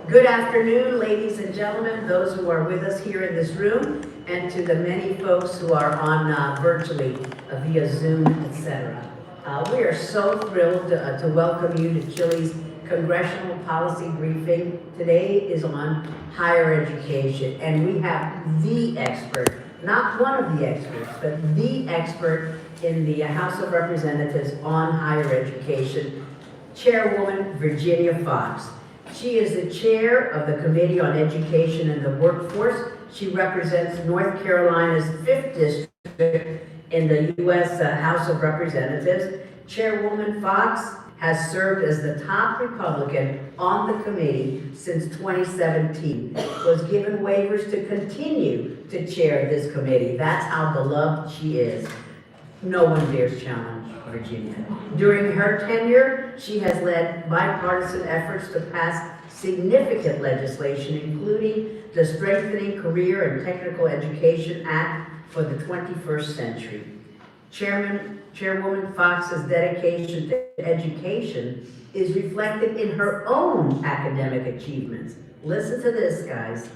Good afternoon, ladies and gentlemen, those who are with us here in this room, and to the many folks who are on virtually via Zoom, etc. We are so thrilled to welcome you to CHLI's Congressional Policy Briefing. Today is on higher education, and we have the expert, not one of the experts, but the expert in the House of Representatives on higher education, Chairwoman Virginia Foxx. She is the chair of the Committee on Education and the Workforce. She represents North Carolina's 5th District in the U.S. House of Representatives. Chairwoman Foxx has served as the top Republican on the committee since 2017, was given waivers to continue to chair this committee. That's how beloved she is. No one dares challenge Virginia. During her tenure, she has led bipartisan efforts to pass significant legislation, including the Strengthening Career and Technical Education Act for the 21st century. Chairwoman Foxx's dedication to education is reflected in her own academic achievements. Listen to this, guys.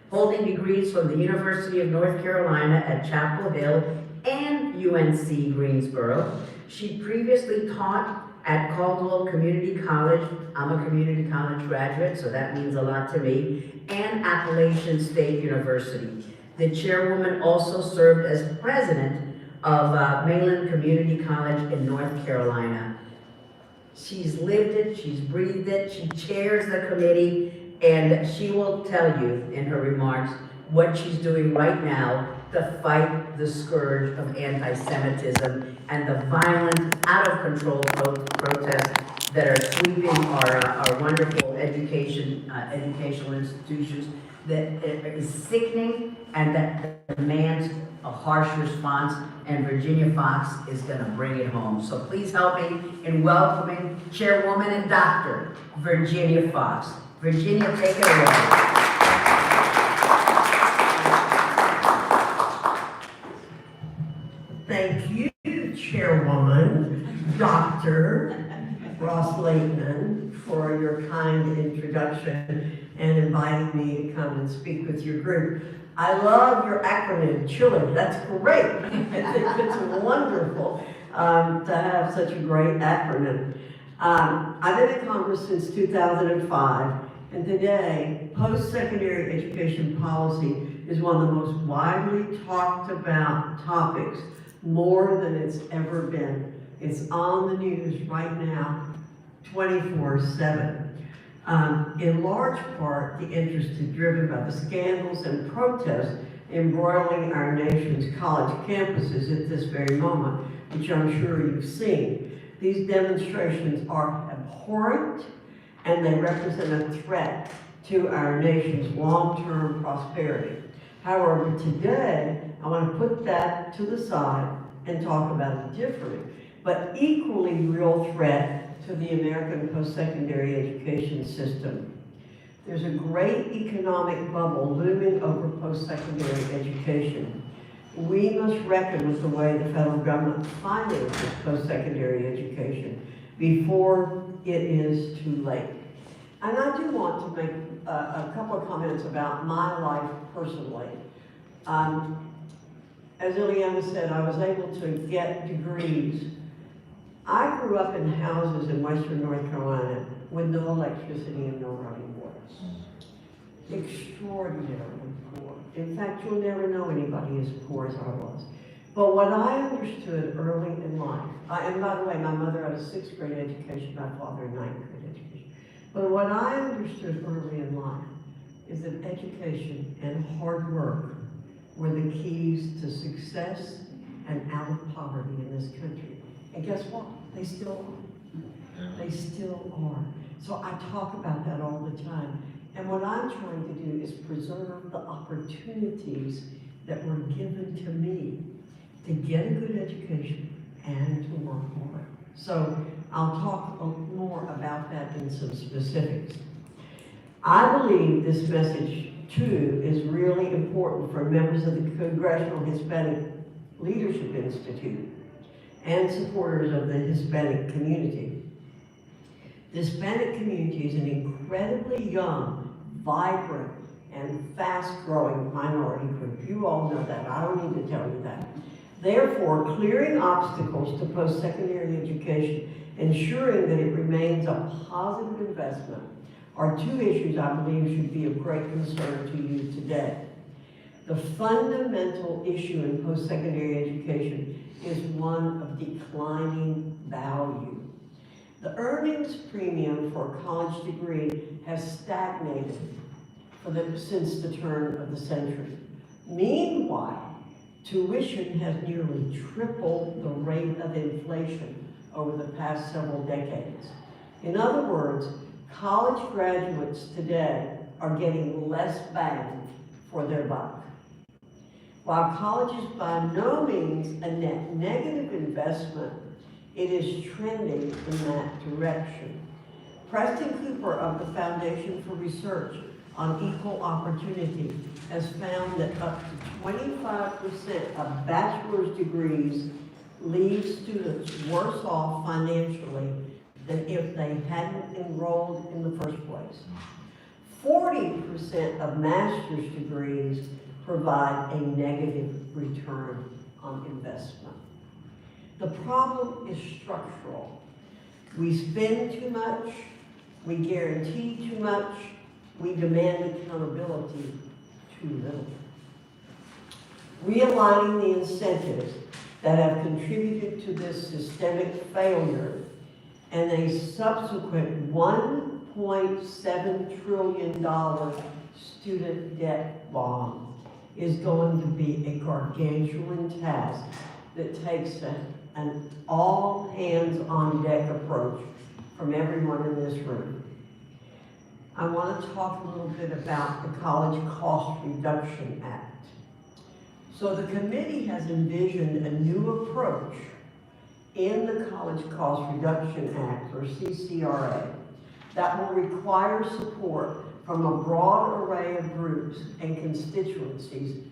Holding degrees from the University of North Carolina at Chapel Hill and UNC Greensboro. She previously taught at Caldwell Community College. I'm a community college graduate, so that means a lot to me, and Appalachian State University. The chairwoman also served as president of Madelyn Community College in North Carolina. She's lived it, she's breathed it, she chairs the committee, and she will tell you in her remarks what she's doing right now to fight the scourge of anti-Semitism and the violent, out-of-control protests that are sweeping our wonderful educational institutions, that is sickening and that demands a harsh response, and Virginia Foxx is going to bring it home. So please help me in welcoming Chairwoman and Dr. Virginia Foxx. Virginia, take it away. Thank you, Chairwoman, Dr. Ross-Lakeman, for your kind introduction and inviting me to come and speak with your group. I love your acronym, CHLI. That's great. It's wonderful to have such a great acronym. I've been in Congress since 2005, and today, post-secondary education policy is one of the most widely talked about topics, more than it's ever been. It's on the news right now, 24/7. In large part, the interest is driven by the scandals and protests embroiling our nation's college campuses at this very moment, which I'm sure you've seen. These demonstrations are abhorrent, and they represent a threat to our nation's long-term prosperity. However, today, I want to put that to the side and talk about a different, but equally real threat to the American post-secondary education system. There's a great economic bubble looming over post-secondary education. We must reckon with the way the federal government finances post-secondary education before it is too late. And I do want to make a couple of comments about my life personally. As Ileana said, I was able to get degrees. I grew up in houses in western North Carolina with no electricity and no running water. Extraordinarily poor. In fact, you'll never know anybody as poor as I was. But what I understood early in life, and by the way, my mother had a 6th grade education, my father a 9th grade education. But what I understood early in life is that education and hard work were the keys to success and out of poverty in this country. And guess what? They still are. They still are. So I talk about that all the time. And what I'm trying to do is preserve the opportunities that were given to me to get a good education and to work more. So I'll talk more about that in some specifics. I believe this message, too, is really important for members of the Congressional Hispanic Leadership Institute and supporters of the Hispanic community. The Hispanic community is an incredibly young, vibrant, and fast-growing minority group. You all know that. I don't need to tell you that. Therefore, clearing obstacles to post-secondary education, ensuring that it remains a positive investment, are two issues I believe should be of great concern to you today. The fundamental issue in post-secondary education is one of declining value. The earnings premium for a college degree has stagnated since the turn of the century. Meanwhile, tuition has nearly tripled the rate of inflation over the past several decades. In other words, college graduates today are getting less bang for their buck. While college is by no means a net negative investment, it is trending in that direction. Preston Cooper of the Foundation for Research on Equal Opportunity has found that up to 25% of bachelor's degrees leave students worse off financially than if they hadn't enrolled in the first place. 40% of master's degrees provide a negative return on investment. The problem is structural. We spend too much, we guarantee too much, we demand accountability too little. Realigning the incentives that have contributed to this systemic failure and a subsequent $1.7 trillion student debt bomb is going to be a gargantuan task that takes an all-hands-on-deck approach from everyone in this room. I want to talk a little bit about the College Cost Reduction Act. So the committee has envisioned a new approach in the College Cost Reduction Act, or CCRA, that will require support from a broad array of groups and constituencies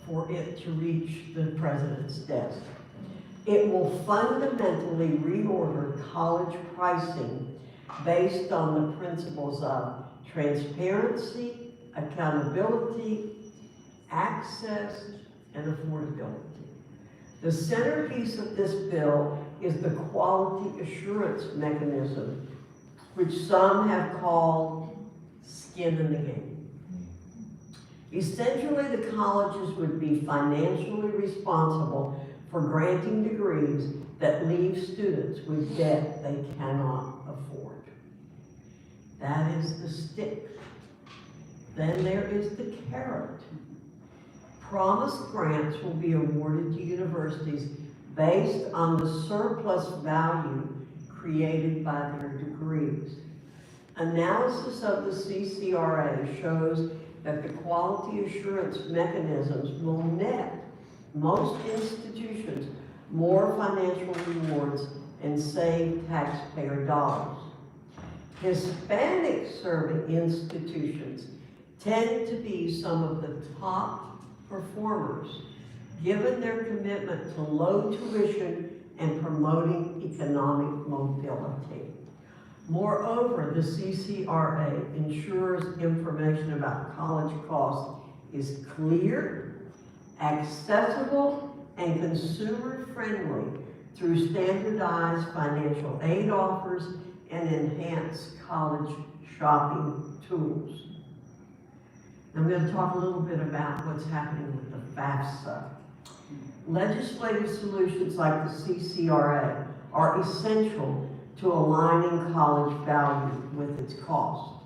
for it to reach the president's desk. It will fundamentally reorder college pricing based on the principles of transparency, accountability, access, and affordability. The centerpiece of this bill is the quality assurance mechanism, which some have called skin in the game. Essentially, the colleges would be financially responsible for granting degrees that leave students with debt they cannot afford. That is the stick. Then there is the carrot. Promised grants will be awarded to universities based on the surplus value created by their degrees. Analysis of the CCRA shows that the quality assurance mechanisms will net most institutions more financial rewards and save taxpayer dollars. Hispanic serving institutions tend to be some of the top performers, given their commitment to low tuition and promoting economic mobility. Moreover, the CCRA ensures information about college costs is clear, accessible, and consumer-friendly through standardized financial aid offers and enhanced college shopping tools. I'm going to talk a little bit about what's happening with the FAFSA. Legislative solutions like the CCRA are essential to aligning college value with its cost.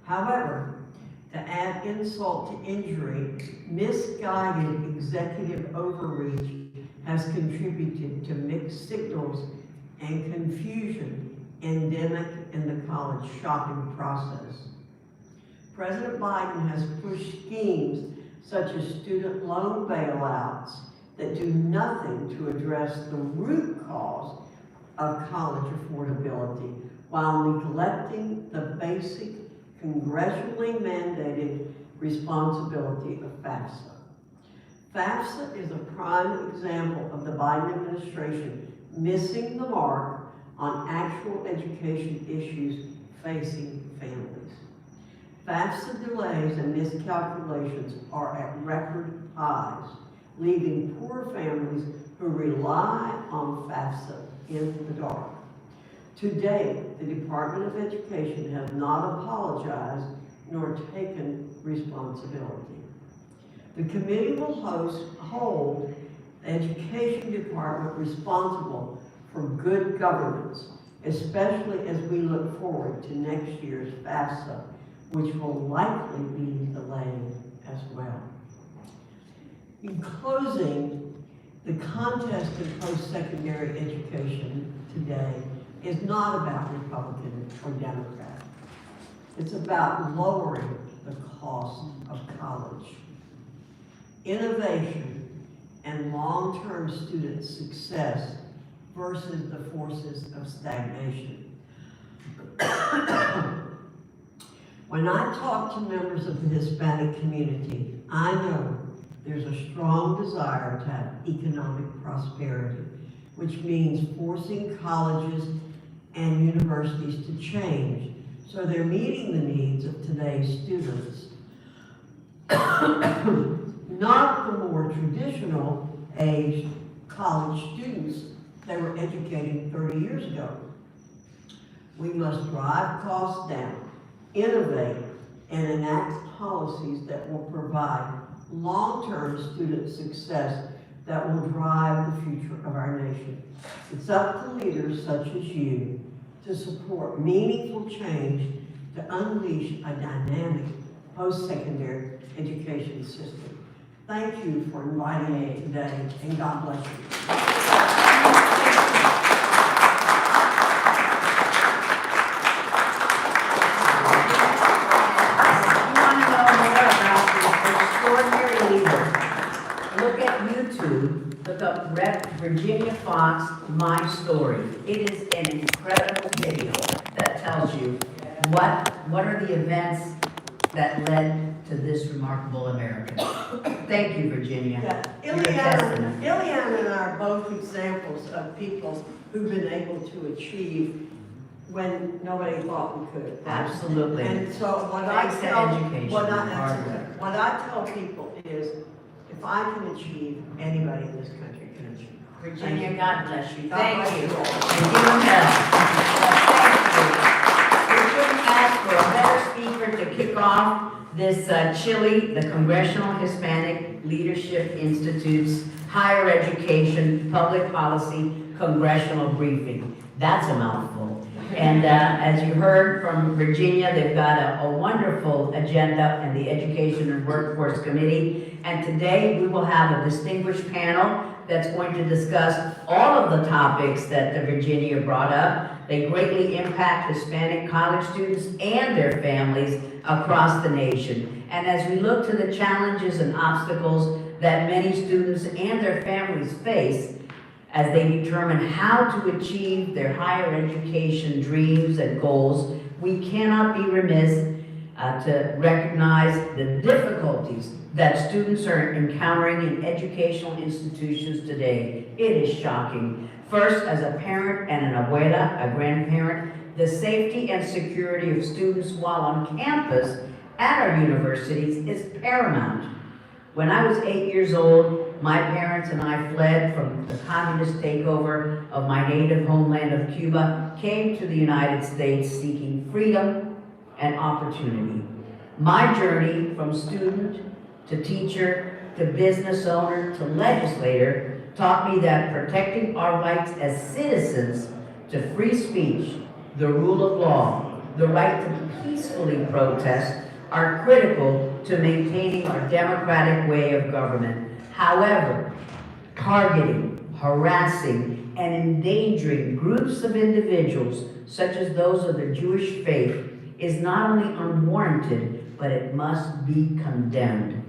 However, to add insult to injury, misguided executive overreach has contributed to mixed signals and confusion endemic in the college shopping process. President Biden has pushed schemes such as student loan bailouts that do nothing to address the root cause of college affordability while neglecting the basic congressionally mandated responsibility of FAFSA. FAFSA is a prime example of the Biden administration missing the mark on actual education issues facing families. FAFSA delays and miscalculations are at record highs, leaving poor families who rely on FAFSA in the dark. To date, the Department of Education has not apologized nor taken responsibility. The committee will hold the Education Department responsible for good governance, especially as we look forward to next year's FAFSA, which will likely be delayed as well. In closing, the contest in post-secondary education today is not about Republican or Democrat. It's about lowering the cost of college. Innovation and long-term student success versus the forces of stagnation. When I talk to members of the Hispanic community, I know there's a strong desire to have economic prosperity, which means forcing colleges and universities to change so they're meeting the needs of today's students. Not the more traditional aged college students they were educating 30 years ago. We must drive costs down, innovate, and enact policies that will provide long-term student success that will drive the future of our nation. It's up to leaders such as you to support meaningful change to unleash a dynamic post-secondary education system. Thank you for inviting me today, and God bless you. Look up Rep. Virginia Fox, My Story. It is an incredible video that tells you what are the events that led to this remarkable American. Thank you, Virginia. Yeah. Ileana and I are both examples of people who've been able to achieve when nobody thought we could. Absolutely. And so what I tell people is, if I can achieve, anybody in this country can achieve. Virginia, God bless you. God Thank bless you. you all. And give them hell. We couldn't ask for a better speaker to kick off this CHLI, the Congressional Hispanic Leadership Institute's Higher Education Public Policy Congressional Briefing. That's a mouthful. And as you heard from Virginia, they've got a wonderful agenda in the Education and Workforce Committee. And today we will have a distinguished panel that's going to discuss all of the topics that Virginia brought up. They greatly impact Hispanic college students and their families across the nation. And as we look to the challenges and obstacles that many students and their families face, as they determine how to achieve their higher education dreams and goals, we cannot be remiss to recognize the difficulties that students are encountering in educational institutions today. It is shocking. First, as a parent and an abuela, a grandparent, the safety and security of students while on campus at our universities is paramount. When I was 8 years old, my parents and I fled from the communist takeover of my native homeland of Cuba, came to the United States seeking freedom and opportunity. My journey from student to teacher to business owner to legislator taught me that protecting our rights as citizens to free speech, the rule of law, the right to peacefully protest are critical to maintaining our democratic way of government. However, targeting, harassing, and endangering groups of individuals, such as those of the Jewish faith, is not only unwarranted, but it must be condemned.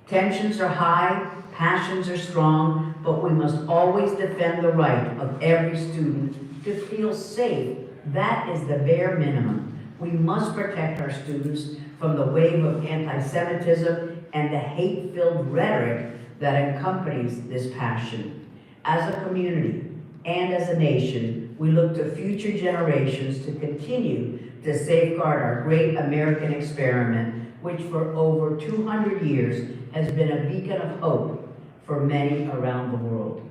Tensions are high, passions are strong, but we must always defend the right of every student to feel safe. That is the bare minimum. We must protect our students from the wave of anti-Semitism and the hate-filled rhetoric that accompanies this passion. As a community and as a nation, we look to future generations to continue to safeguard our great American experiment, which for over 200 years has been a beacon of hope for many around the world.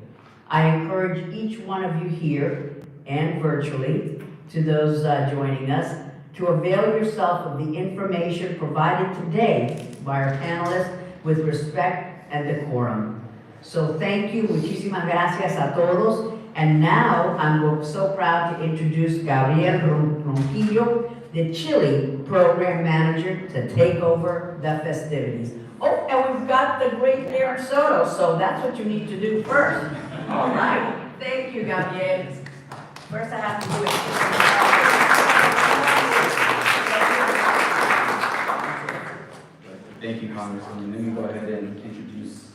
I encourage each one of you here and virtually, to those joining us, to avail yourself of the information provided today by our panelists with respect and decorum. So thank you, muchísimas gracias a todos. And now I'm so proud to introduce Gabriel Ronquillo, the CHLI Program Manager, to take over the festivities. Oh, and we've got the great Darren Soto, so that's what you need to do first. All right, thank you, Gabriel. First I have to do it. Thank you, Congresswoman. Let me go ahead and introduce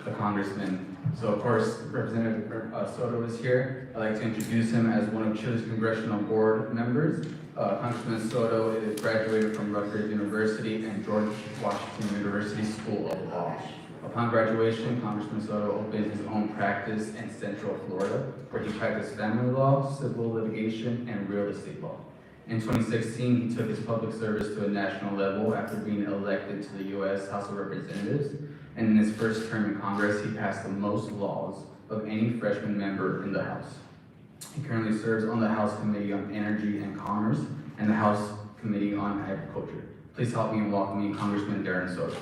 the Congressman. So, of course, Representative Soto is here. I'd like to introduce him as one of Chile's Congressional Board members. Congressman Soto is graduated from Rutgers University and George Washington University School of Law. Upon graduation, Congressman Soto opened his own practice in Central Florida, where he practiced family law, civil litigation, and real estate law. In 2016, he took his public service to a national level after being elected to the U.S. House of Representatives, and in his first term in Congress, he passed the most laws of any freshman member in the House. He currently serves on the House Committee on Energy and Commerce and the House Committee on Agriculture. Please help me in welcoming Congressman Darren Soto.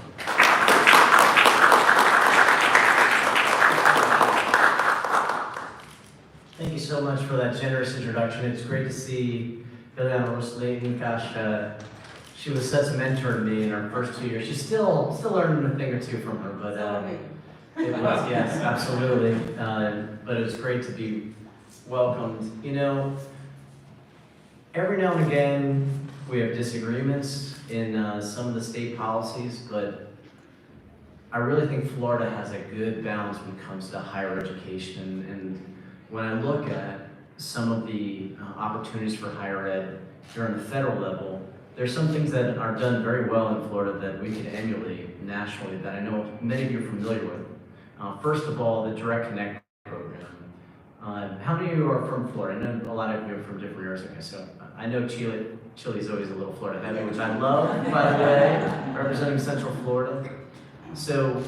Thank you so much for that generous introduction. It's great to see Madelyn. Gosh, she was such a mentor to me in our first 2 years. She's still learning a thing or two from her, but it was, yes, absolutely. But it was great to be welcomed. You know, every now and again, we have disagreements in some of the state policies, but I really think Florida has a good balance when it comes to higher education. And when I look at some of the opportunities for higher ed here on the federal level, there's some things that are done very well in Florida that we can emulate nationally that I know many of you are familiar with. First of all, the Direct Connect program. How many of you are from Florida? I know a lot of you are from different areas. Okay, so I know Chile's always a little Florida heavy, which I love, by the way, representing Central Florida. So,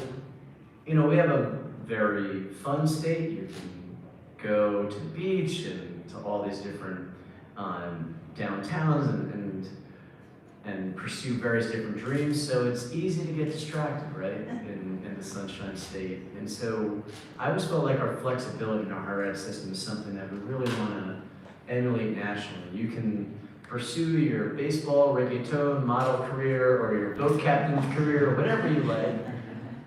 you know, we have a very fun state. You can go to the beach and to all these different downtowns and pursue various different dreams. So it's easy to get distracted, right, in the Sunshine State. And so I always felt like our flexibility in our higher ed system is something that we really want to emulate nationally. You can pursue your baseball, reggaeton, model career, or your boat captain's career, or whatever you like.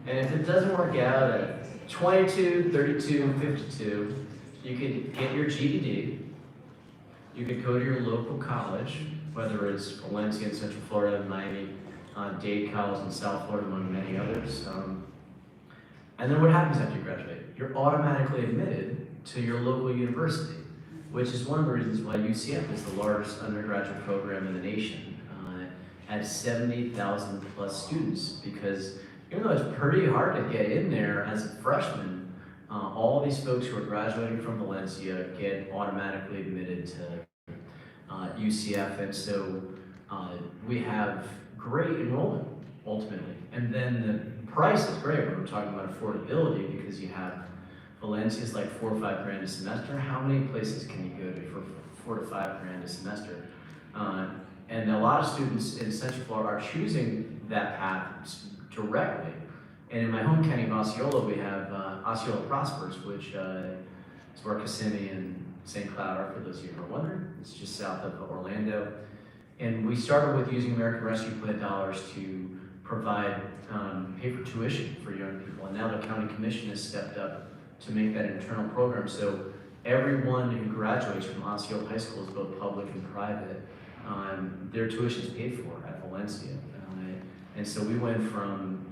And if it doesn't work out at 22, 32, 52, you could get your GED. You could go to your local college, whether it's Valencia in Central Florida, Miami, Dade College in South Florida, among many others. And then what happens after you graduate? You're automatically admitted to your local university, which is one of the reasons why UCF is the largest undergraduate program in the nation, at 70,000 plus students, because even though it's pretty hard to get in there as a freshman, all these folks who are graduating from Valencia get automatically admitted to UCF, and so we have great enrollment, ultimately. And then the price is great when we're talking about affordability, because you have Valencia's like $4 or $5 grand a semester. How many places can you go to for $4 to $5 grand a semester? And a lot of students in Central Florida are choosing that path directly. And in my home county of Osceola, we have Osceola Prospers, which is where Kissimmee and St. Cloud are, for those of you who are wondering. It's just south of Orlando. And we started with using American Rescue Plan dollars to provide, pay for tuition for young people. And now the county commission has stepped up to make that an internal program. So everyone who graduates from Osceola High School is both public and private. Their tuition is paid for at Valencia. And so we went from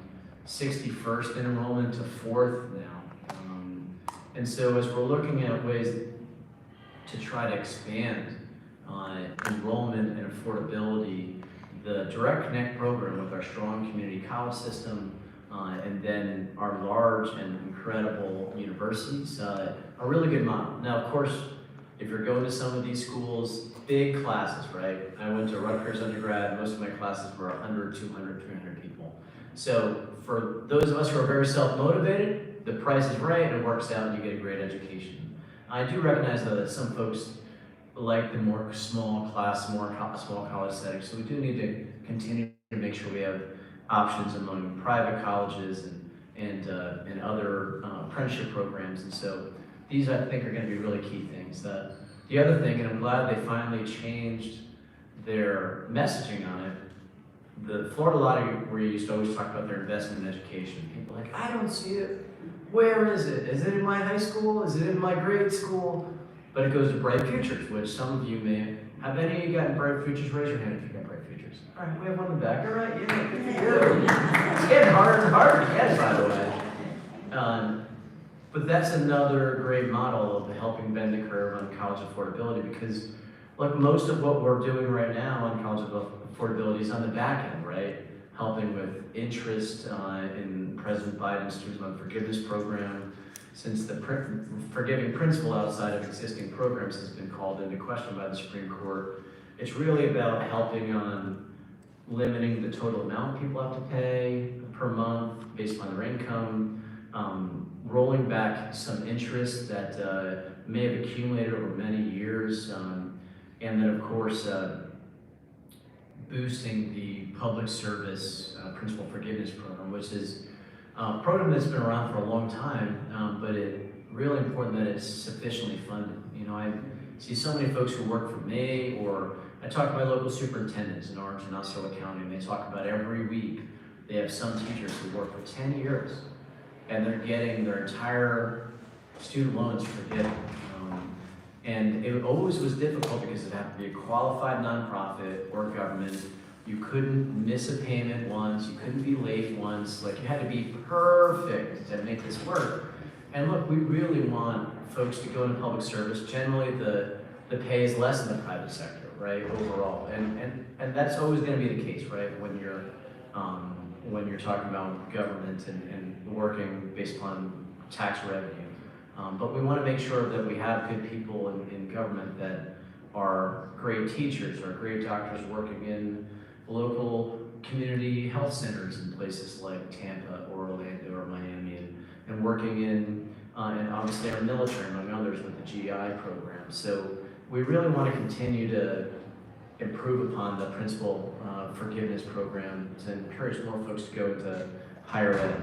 61st in enrollment to 4th now. And so as we're looking at ways to try to expand enrollment and affordability, the Direct Connect program with our strong community college system, and then our large and incredible universities are a really good model. Now, of course, if you're going to some of these schools, big classes, right? I went to Rutgers undergrad, most of my classes were 100, 200, 300 people. So for those of us who are very self-motivated, the price is right and it works out and you get a great education. I do recognize though that some folks like the more small class, small college setting, so we do need to continue to make sure we have options among private colleges and other apprenticeship programs. And so these, I think, are going to be really key things. The other thing, and I'm glad they finally changed their messaging on it, the Florida lottery, where you used to always talk about their investment in education, people are like, I don't see it. Where is it? Is it in my high school? Is it in my grade school? But it goes to Bright Futures, which some of you may have. Any of you gotten Bright Futures? Raise your hand if you got Bright Futures. All right, we have one in the back. All right, yeah, good for you. It's getting harder and harder to get, by the way. But that's another great model of helping bend the curve on college affordability, because like most of what we're doing right now on college affordability is on the back end, right? Helping with interest in President Biden's Student Loan Forgiveness Program, since the forgiving principle outside of existing programs has been called into question by the Supreme Court. It's really about helping on limiting the total amount people have to pay per month based on their income, rolling back some interest that may have accumulated over many years, and then of course boosting the public service principal forgiveness program, which is a program that's been around for a long time, but it's really important that it's sufficiently funded. You know, I see so many folks who work for me, or I talk to my local superintendents in Orange and Osceola County, and they talk about every week they have some teachers who work for 10 years, and they're getting their entire student loans forgiven. And it always was difficult because it had to be a qualified nonprofit or government. You couldn't miss a payment once, you couldn't be late once, like you had to be perfect to make this work. And look, we really want folks to go into public service. Generally, the pay is less than the private sector, right, overall. And that's always gonna be the case, right, when you're talking about government and working based upon tax revenue. But we want to make sure that we have good people in government that are great teachers, or great doctors working in local community health centers in places like Tampa or Orlando or Miami, and working in, and obviously our military, among others, with the GI program. So we really want to continue to improve upon the principal forgiveness program to encourage more folks to go into higher ed.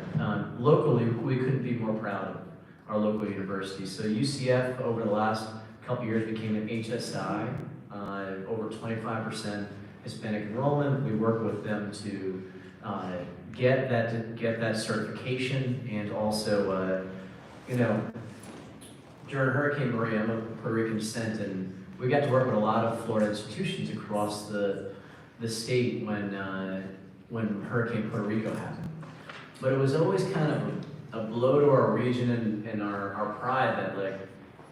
Locally, we couldn't be more proud of our local universities. So UCF over the last couple years became an HSI, over 25% Hispanic enrollment. We work with them to get that certification, and also, you know, during Hurricane Maria, I'm of Puerto Rican descent, and we got to work with a lot of Florida institutions across the state when Hurricane Puerto Rico happened. But it was always kind of a blow to our region and our pride that like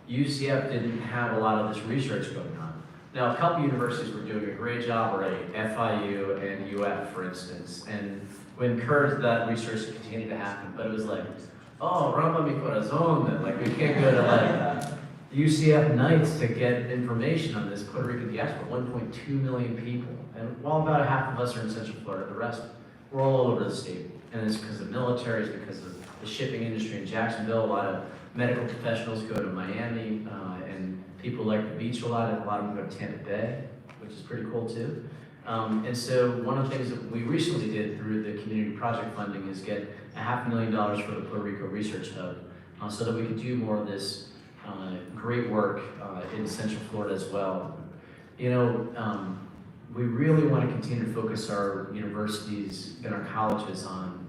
UCF didn't have a lot of this research going on. Now, a couple universities were doing a great job already, FIU and UF, for instance, and we encouraged that research to continue to happen. But it was like, oh, Ramba mi corazón, that like we can't go to like UCF nights to get information on this Puerto Rican diaspora, 1.2 million people. And while about half of us are in Central Florida, the rest, we're all over the state. And it's because of military, it's because of the shipping industry in Jacksonville. A lot of medical professionals go to Miami, and people like the beach a lot of them go to Tampa Bay, which is pretty cool too. And so one of the things that we recently did through the community project funding is get $500,000 for the Puerto Rico Research Hub, so that we could do more of this great work in Central Florida as well. You know, we really want to continue to focus our universities and our colleges on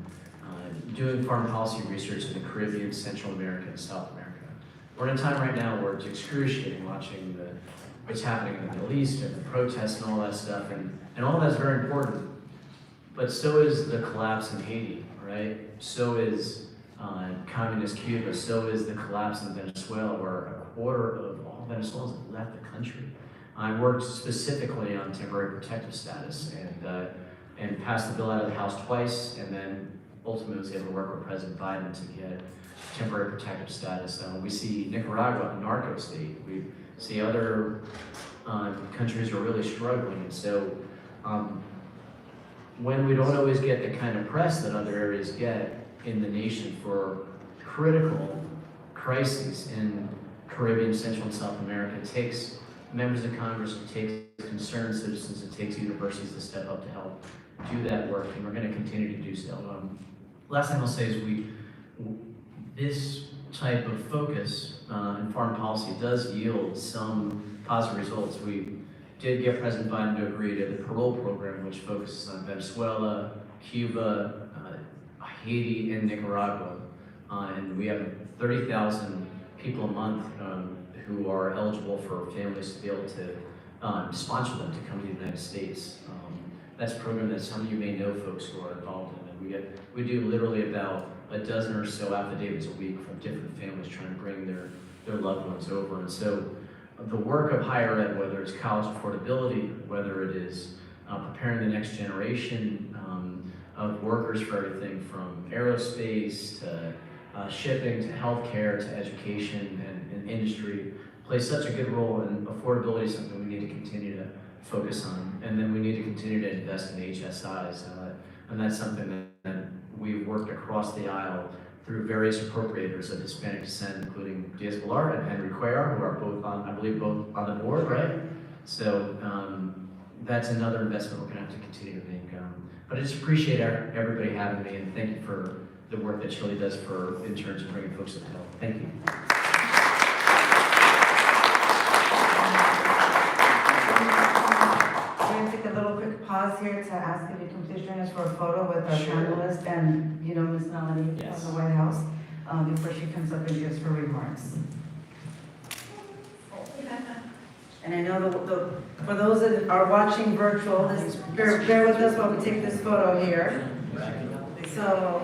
doing foreign policy research in the Caribbean, Central America, and South America. We're in a time right now where it's excruciating watching what's happening in the Middle East and the protests and all that stuff, and all that's very important. But so is the collapse in Haiti, right? So is communist Cuba, so is the collapse in Venezuela, where a quarter of all Venezuelans have left the country. I worked specifically on temporary protective status and passed the bill out of the House twice, and then ultimately was able to work with President Biden to get temporary protective status. We see Nicaragua, a narco state. see other countries are really struggling. And so when we don't always get the kind of press that other areas get in the nation for critical crises in Caribbean, Central, and South America, it takes members of Congress, it takes concerned citizens, it takes universities to step up to help do that work, and we're going to continue to do so. Last thing I'll say is this type of focus in foreign policy does yield some positive results. We did get President Biden to agree to the parole program, which focuses on Venezuela, Cuba, Haiti, and Nicaragua. And we have 30,000 people a month who are eligible for families to be able to sponsor them to come to the United States. That's a program that some of you may know folks who are involved in. And we do literally about a dozen or so affidavits a week from different families trying to bring their loved ones over. And so the work of higher ed, whether it's college affordability, whether it is preparing the next generation of workers for everything from aerospace to shipping to healthcare to education and industry, plays such a good role, and affordability is something we need to continue to focus on. And then we need to continue to invest in HSIs, and that's something that we've worked across the aisle through various appropriators of Hispanic descent, including Diaz-Balart and Henry Cuellar, who are both on, I believe, both on the board, right? So that's another investment we're going to have to continue to make. But I just appreciate everybody having me, and thank you for the work that CHLI does for interns and bringing folks to the Hill. Thank you. We're going to take a little quick pause here to ask if you can please join us for a photo with our panelists and, Ms. Madelyn Yes. from the White House before she comes up and gives her remarks. And I know for those that are watching virtual, bear with us while we take this photo here. So,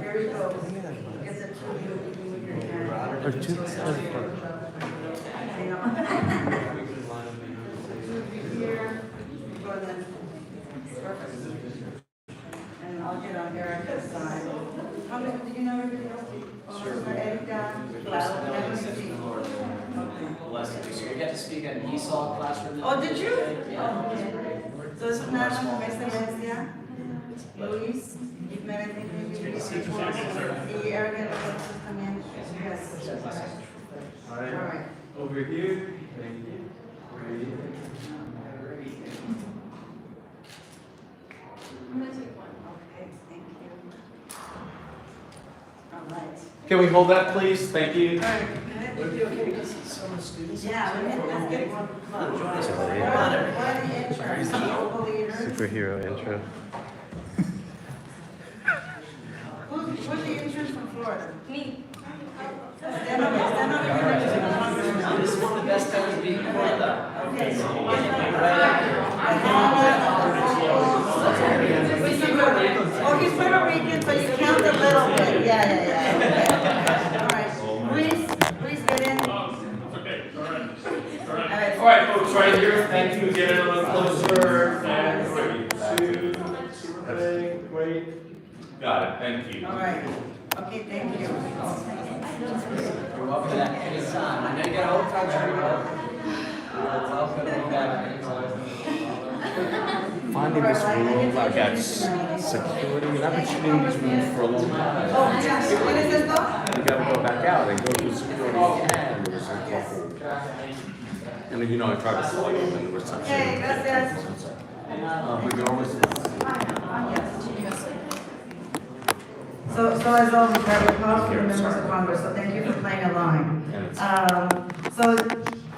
here we go. Get the two of you with your hand. Or two. Hang on. Here, go ahead. Perfect. And I'll get on Erica's side. How many, do you know everybody else? Sure. Erica, So you get to speak at ESOL classroom. Oh, did you? Oh, okay. So es una excelencia. Luis, you've met anything before? Y Erica también. Yes. All right. All right. Over here. Thank you. Over here. I'm gonna take one. Okay, thank you. All right. Can we hold that, please? Thank you. Would it be okay to see some of the students? Yeah, let's get one. Come on, join us. Superhero intro. Who's the interns from Florida? Me. Stand over. This is one of the best times to be in Florida. Okay, so. Oh, he's Puerto Rican, so you count a little bit. Yeah. All right. Please get in. Okay, all right, folks, right here. Thank you. Get in a little closer. And 3, 2, wait. Got it. Thank you. All right. Okay, thank you. You're welcome back anytime. I know you got a whole country to go. Welcome back anytime. Finding this room, I got security, and I've been shooting these rooms for a long time. Oh, yeah. What is this though? You gotta go back out and go through security again. There was a couple. And then, I tried to select them, and there was some. Okay, gracias. But you're always. So as always, we have a call from the members of Congress, so thank you for playing along.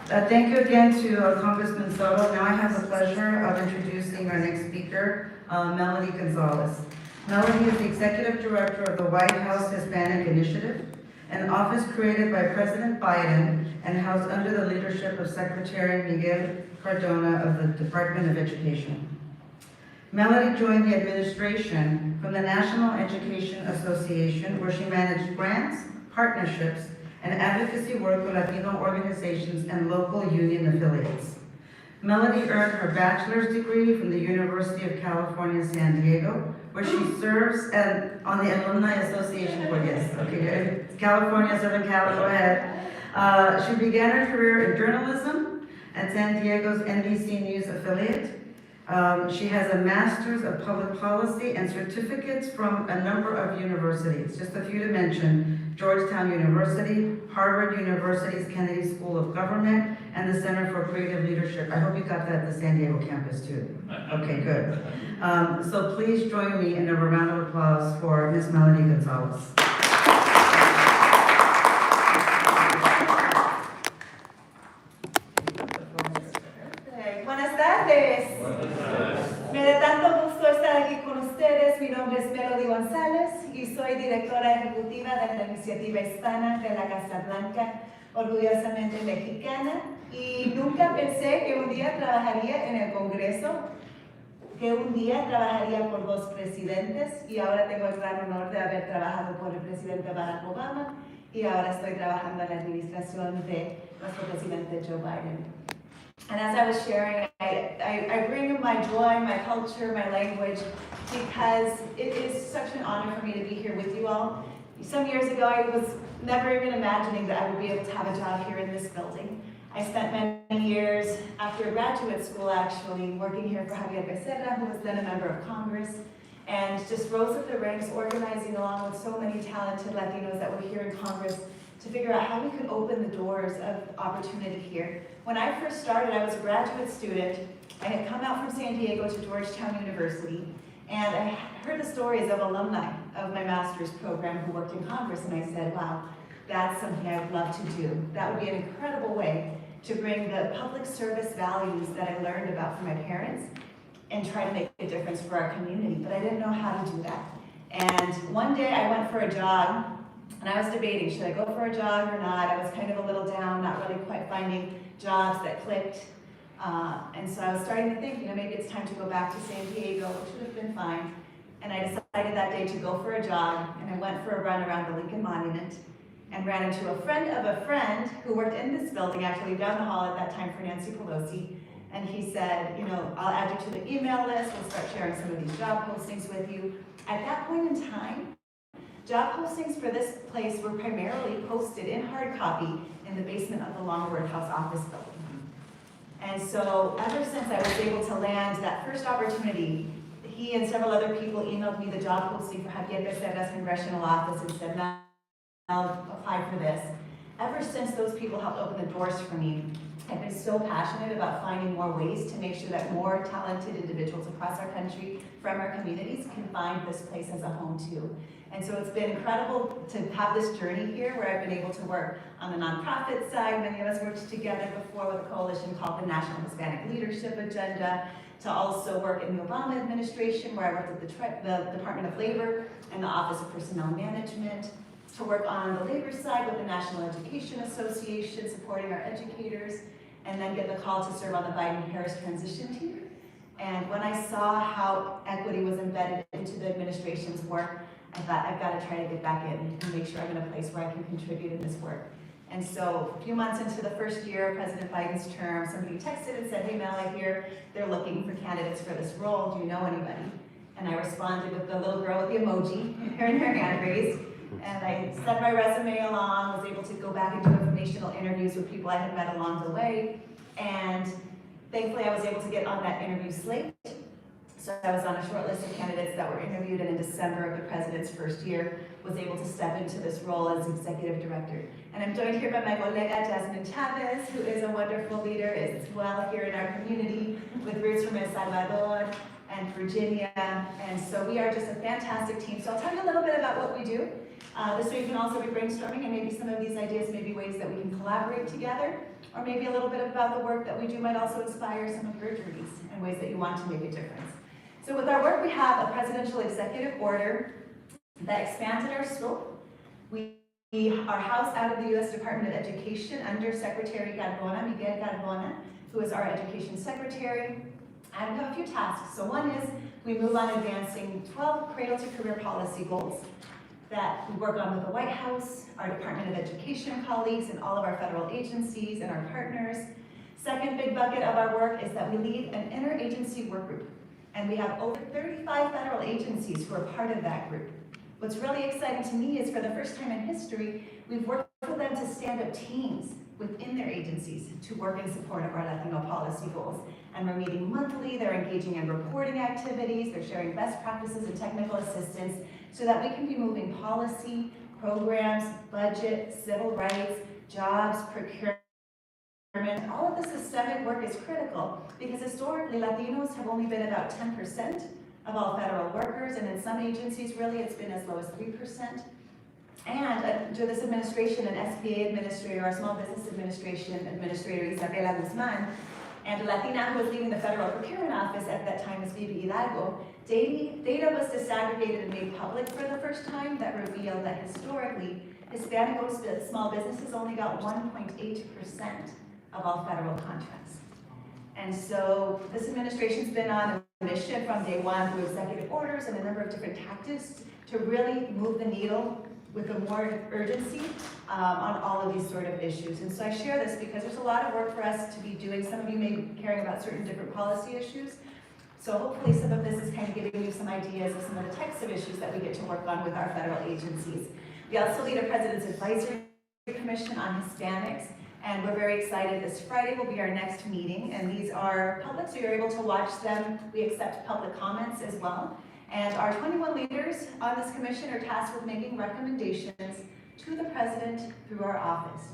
Thank you again to Congressman Soto. Now I have the pleasure of introducing our next speaker, Melody Gonzalez. Melody is the Executive Director of the White House Hispanic Initiative, an office created by President Biden and housed under the leadership of Secretary Miguel Cardona of the Department of Education. Melody joined the administration from the National Education Association, where she managed grants, partnerships, and advocacy work with Latino organizations and local union affiliates. Melody earned her bachelor's degree from the University of California, San Diego, where she serves on the Alumni Association Board. Yes, okay, California, Southern Cal, go ahead. She began her career in journalism at San Diego's NBC News affiliate. She has a master's of public policy and certificates from a number of universities, just a few to mention: Georgetown University, Harvard University's Kennedy School of Government, and the Center for Creative Leadership. I hope you got that at the San Diego campus too. Okay, good. So please join me in a round of applause for Ms. Madelyn Gonzalez. Buenas tardes. Me da tanto gusto estar aquí con ustedes. Mi nombre es Madelyn González y soy directora ejecutiva de la Iniciativa Hispana de la Casa Blanca, orgullosamente mexicana. Y nunca pensé que un día trabajaría en el Congreso, que un día trabajaría por 2 presidentes, y ahora tengo el gran honor de haber trabajado por el presidente Barack Obama y ahora estoy trabajando en la administración de nuestro presidente Joe Biden. And as I was sharing, I bring my joy, my culture, my language, because it is such an honor for me to be here with you all. Some years ago, I was never even imagining that I would be able to have a job here in this building. I spent many years after graduate school, actually, working here for Javier Becerra, who was then a member of Congress, and just rose up the ranks, organizing along with so many talented Latinos that were here in Congress to figure out how we could open the doors of opportunity here. When I first started, I was a graduate student. I had come out from San Diego to Georgetown University, and I heard the stories of alumni of my master's program who worked in Congress, and I said, wow, that's something I would love to do. That would be an incredible way to bring the public service values that I learned about from my parents and try to make a difference for our community, but I didn't know how to do that. And one day I went for a jog, and I was debating, should I go for a jog or not? I was kind of a little down, not really quite finding jobs that clicked. And so I was starting to think, maybe it's time to go back to San Diego, which would have been fine. And I decided that day to go for a jog, and I went for a run around the Lincoln Monument and ran into a friend of a friend who worked in this building, actually down the hall at that time for Nancy Pelosi. And he said, I'll add you to the email list, we'll start sharing some of these job postings with you. At that point in time, job postings for this place were primarily posted in hard copy in the basement of the Longboard House office building. And so ever since I was able to land that first opportunity, he and several other people emailed me the job posting for Javier Becerra's Congressional office and said, I'll apply for this. Ever since those people helped open the doors for me, I've been so passionate about finding more ways to make sure that more talented individuals across our country from our communities can find this place as a home too. And so it's been incredible to have this journey here where I've been able to work on the nonprofit side. Many of us worked together before with a coalition called the National Hispanic Leadership Agenda, to also work in the Obama administration where I worked at the Department of Labor and the Office of Personnel Management, to work on the labor side with the National Education Association, supporting our educators, and then get the call to serve on the Biden-Harris transition team. And when I saw how equity was embedded into the administration's work, I thought, I've got to try to get back in and make sure I'm in a place where I can contribute in this work. And so a few months into the first year of President Biden's term, somebody texted and said, hey Mel, I hear they're looking for candidates for this role. Do you know anybody? And I responded with the little girl with the emoji and her hand raised. And I sent my resume along, was able to go back and do informational interviews with people I had met along the way. And thankfully I was able to get on that interview slate. So I was on a short list of candidates that were interviewed, and in December of the president's first year, was able to step into this role as executive director. And I'm joined here by my colega, Jasmine Chavez, who is a wonderful leader as well here in our community, with roots from El Salvador and Virginia. And so we are just a fantastic team. So I'll tell you a little bit about what we do. This way you can also be brainstorming, and maybe some of these ideas may be ways that we can collaborate together, or maybe a little bit about the work that we do might also inspire some of your journeys and ways that you want to make a difference. So with our work, we have a presidential executive order that expanded our scope. We are housed out of the U.S. Department of Education under Secretary Miguel Cardona, who is our education secretary. And we have a few tasks. So one is we move on advancing 12 cradle to career policy goals that we work on with the White House, our Department of Education colleagues, and all of our federal agencies and our partners. Second big bucket of our work is that we lead an interagency work group. And we have over 35 federal agencies who are part of that group. What's really exciting to me is for the first time in history, we've worked with them to to stand up teams within their agencies to work in support of our Latino policy goals. And we're meeting monthly, they're engaging in reporting activities, they're sharing best practices and technical assistance so that we can be moving policy, programs, budget, civil rights, jobs, procurement. All of the systemic work is critical because historically Latinos have only been about 10% of all federal workers, and in some agencies really it's been as low as 3%. And under this administration, an SBA administrator, our Small Business Administration Administrator, Isabela Guzman, and a Latina who was leading the Federal Procurement Office at that time was Vivi Hidalgo, data was disaggregated and made public for the first time that revealed that historically, Hispanic-owned small businesses only got 1.8% of all federal contracts. And so this administration's been on a mission from day one through executive orders and a number of different tactics to really move the needle with a more urgency on all of these sort of issues. And so I share this because there's a lot of work for us to be doing. Some of you may be caring about certain different policy issues. So hopefully some of this is kind of giving you some ideas of some of the types of issues that we get to work on with our federal agencies. We also lead a President's Advisory Commission on Hispanics, and we're very excited. This Friday will be our next meeting, and these are public, so you're able to watch them. We accept public comments as well. And our 21 leaders on this commission are tasked with making recommendations to the president through our office.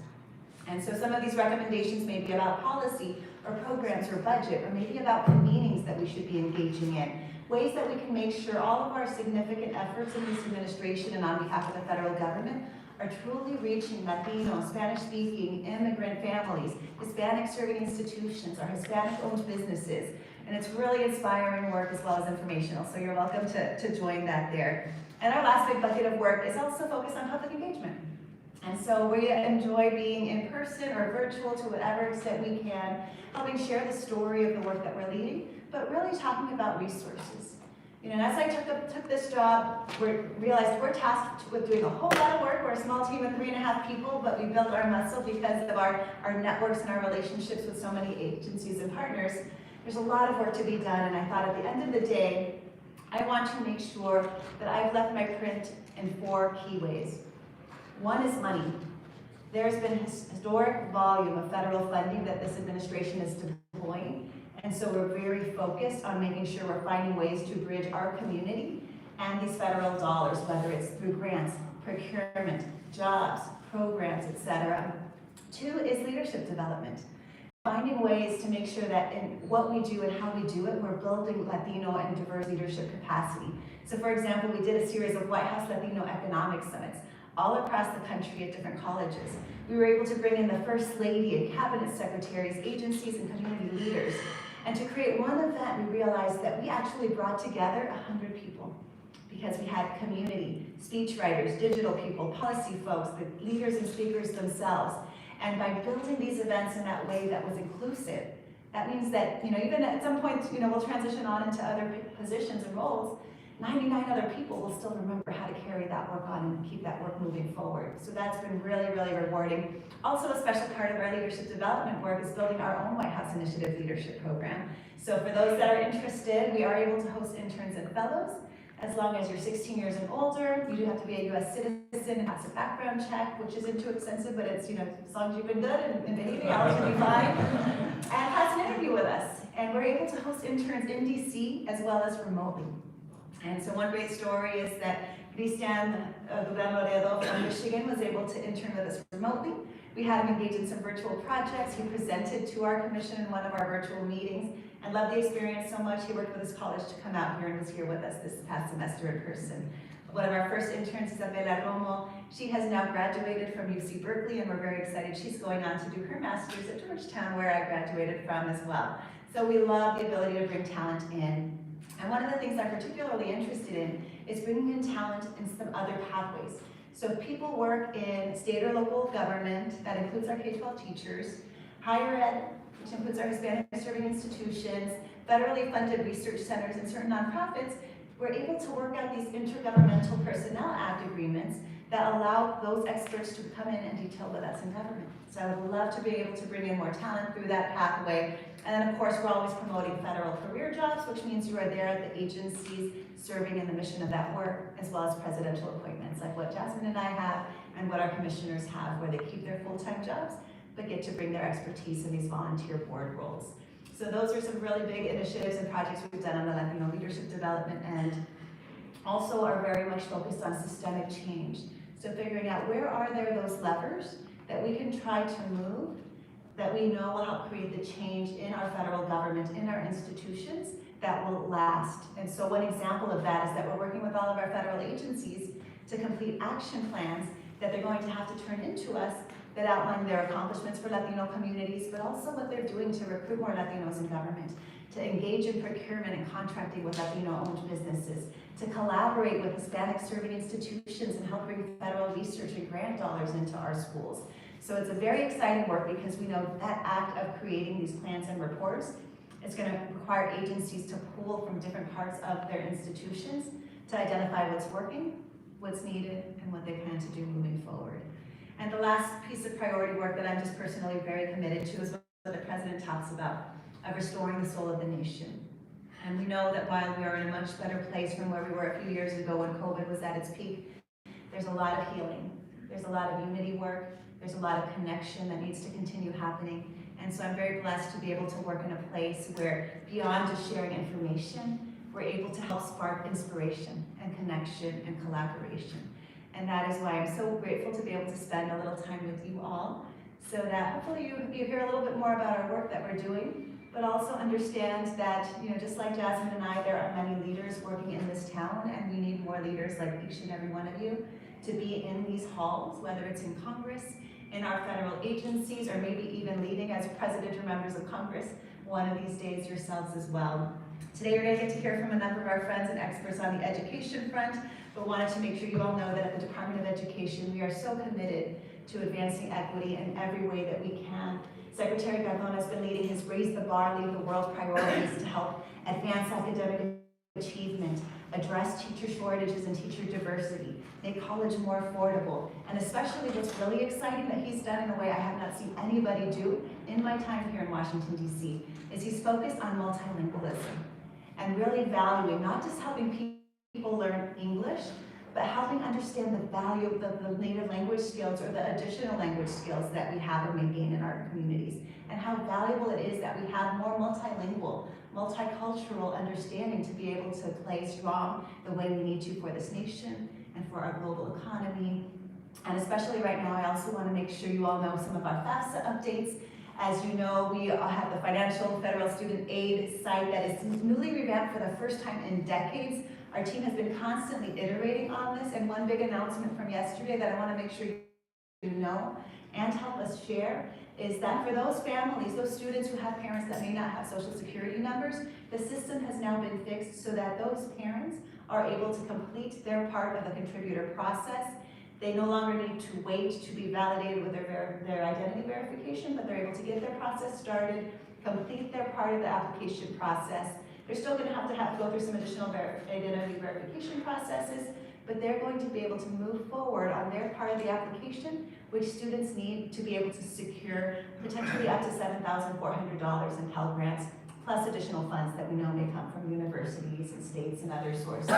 And so some of these recommendations may be about policy or programs or budget, or maybe about convenings that we should be engaging in, ways that we can make sure all of our significant efforts in this administration and on behalf of the federal government are truly reaching Latino, Spanish-speaking, immigrant families, Hispanic-serving institutions, our Hispanic-owned businesses. And it's really inspiring work as well as informational, so you're welcome to join that there. And our last big bucket of work is also focused on public engagement. And so we enjoy being in person or virtual to whatever extent we can, helping share the story of the work that we're leading, but really talking about resources. You know, and as I took this job, we realized we're tasked with doing a whole lot of work. We're a small team of 3.5 people, but we built our muscle because of our networks and our relationships with so many agencies and partners. There's a lot of work to be done, and I thought at the end of the day, I want to make sure that I've left my print in 4 key ways. One is money. There's been historic volume of federal funding that this administration is deploying, and so we're very focused on making sure we're finding ways to bridge our community and these federal dollars, whether it's through grants, procurement, jobs, programs, etc. 2 is leadership development. Finding ways to make sure that in what we do and how we do it, we're building Latino and diverse leadership capacity. So for example, we did a series of White House Latino economic summits all across the country at different colleges. We were able to bring in the First Lady and cabinet secretaries, agencies, and community leaders. And to create one event, we realized that we actually brought together 100 people because we had community, speechwriters, digital people, policy folks, the leaders and speakers themselves. And by building these events in that way that was inclusive, that means that, you know, even at some point, you know, we'll transition on into other positions and roles, 99 other people will still remember how to carry that work on and keep that work moving forward. So that's been really, really rewarding. Also, a special part of our leadership development work is building our own White House Initiative leadership program. So for those that are interested, we are able to host interns and fellows. As long as you're 16 years and older, you do have to be a U.S. citizen and pass a background check, which isn't too expensive, but it's, you know, as long as you've been good and behaving, else you'll be fine. And pass an interview with us. And we're able to host interns in D.C. as well as remotely. And so one great story is that Cristian Romero from Michigan was able to intern with us remotely. We had him engage in some virtual projects. He presented to our commission in one of our virtual meetings and loved the experience so much he worked with his college to come out here and was here with us this past semester in person. One of our first interns is Madelyn. She has now graduated from UC Berkeley, and we're very excited. She's going on to do her master's at Georgetown, where I graduated from as well. So we love the ability to bring talent in. And one of the things I'm particularly interested in is bringing in talent in some other pathways. So if people work in state or local government, that includes our K-12 teachers, higher ed, which includes our Hispanic serving institutions, federally funded research centers, and certain nonprofits, we're able to work out these intergovernmental personnel act agreements that allow those experts to come in and detail with us in government. So I would love to be able to bring in more talent through that pathway. And then of course, we're always promoting federal career jobs, which means you are there at the agencies serving in the mission of that work, as well as presidential appointments, like what Jasmine and I have, and what our commissioners have, where they keep their full-time jobs, but get to bring their expertise in these volunteer board roles. So those are some really big initiatives and projects we've done on the Latino leadership development end. Also are very much focused on systemic change. So figuring out where are there those levers that we can try to move that we know will help create the change in our federal government, in our institutions, that will last. And so one example of that is that we're working with all of our federal agencies to complete action plans that they're going to have to turn into us that outline their accomplishments for Latino communities, but also what they're doing to recruit more Latinos in government, to engage in procurement and contracting with Latino-owned businesses, to collaborate with Hispanic-serving institutions and help bring federal research and grant dollars into our schools. So it's a very exciting work because we know that act of creating these plans and reports is going to require agencies to pull from different parts of their institutions to identify what's working, what's needed, and what they plan to do moving forward. And the last piece of priority work that I'm just personally very committed to is what the President talks about, of restoring the soul of the nation. And we know that while we are in a much better place from where we were a few years ago when COVID was at its peak, there's a lot of healing. There's a lot of unity work. There's a lot of connection that needs to continue happening. And so I'm very blessed to be able to work in a place where beyond just sharing information, we're able to help spark inspiration and connection and collaboration. And that is why I'm so grateful to be able to spend a little time with you all so that hopefully you hear a little bit more about our work that we're doing, but also understand that, just like Jasmine and I, there are many leaders working in this town, and we need more leaders like each and every one of you to be in these halls, whether it's in Congress, in our federal agencies, or maybe even leading as president or members of Congress one of these days yourselves as well. Today you're going to get to hear from a number of our friends and experts on the education front, but wanted to make sure you all know that at the Department of Education, we are so committed to advancing equity in every way that we can. Secretary Garcon has been leading his Raise the Bar, Lead the World priorities to help advance academic achievement, address teacher shortages and teacher diversity, make college more affordable, and especially what's really exciting that he's done in a way I have not seen anybody do in my time here in Washington, D.C., is he's focused on multilingualism and really valuing, not just helping people learn English, but helping understand the value of the native language skills or the additional language skills that we have and may gain in our communities, and how valuable it is that we have more multilingual, multicultural understanding to be able to play strong the way we need to for this nation and for our global economy. And especially right now, I also want to make sure you all know some of our FAFSA updates. As you know, we have the Financial Federal Student Aid site that is newly revamped for the first time in decades. Our team has been constantly iterating on this, and one big announcement from yesterday that I want to make sure you know and help us share is that for those families, those students who have parents that may not have Social Security numbers, the system has now been fixed so that those parents are able to complete their part of the contributor process. They no longer need to wait to be validated with their identity verification, but they're able to get their process started, complete their part of the application process. They're still going to have to go through some additional identity verification processes, but they're going to be able to move forward on their part of the application, which students need to be able to secure potentially up to $7,400 in Pell Grants, plus additional funds that we know may come from universities and states and other sources.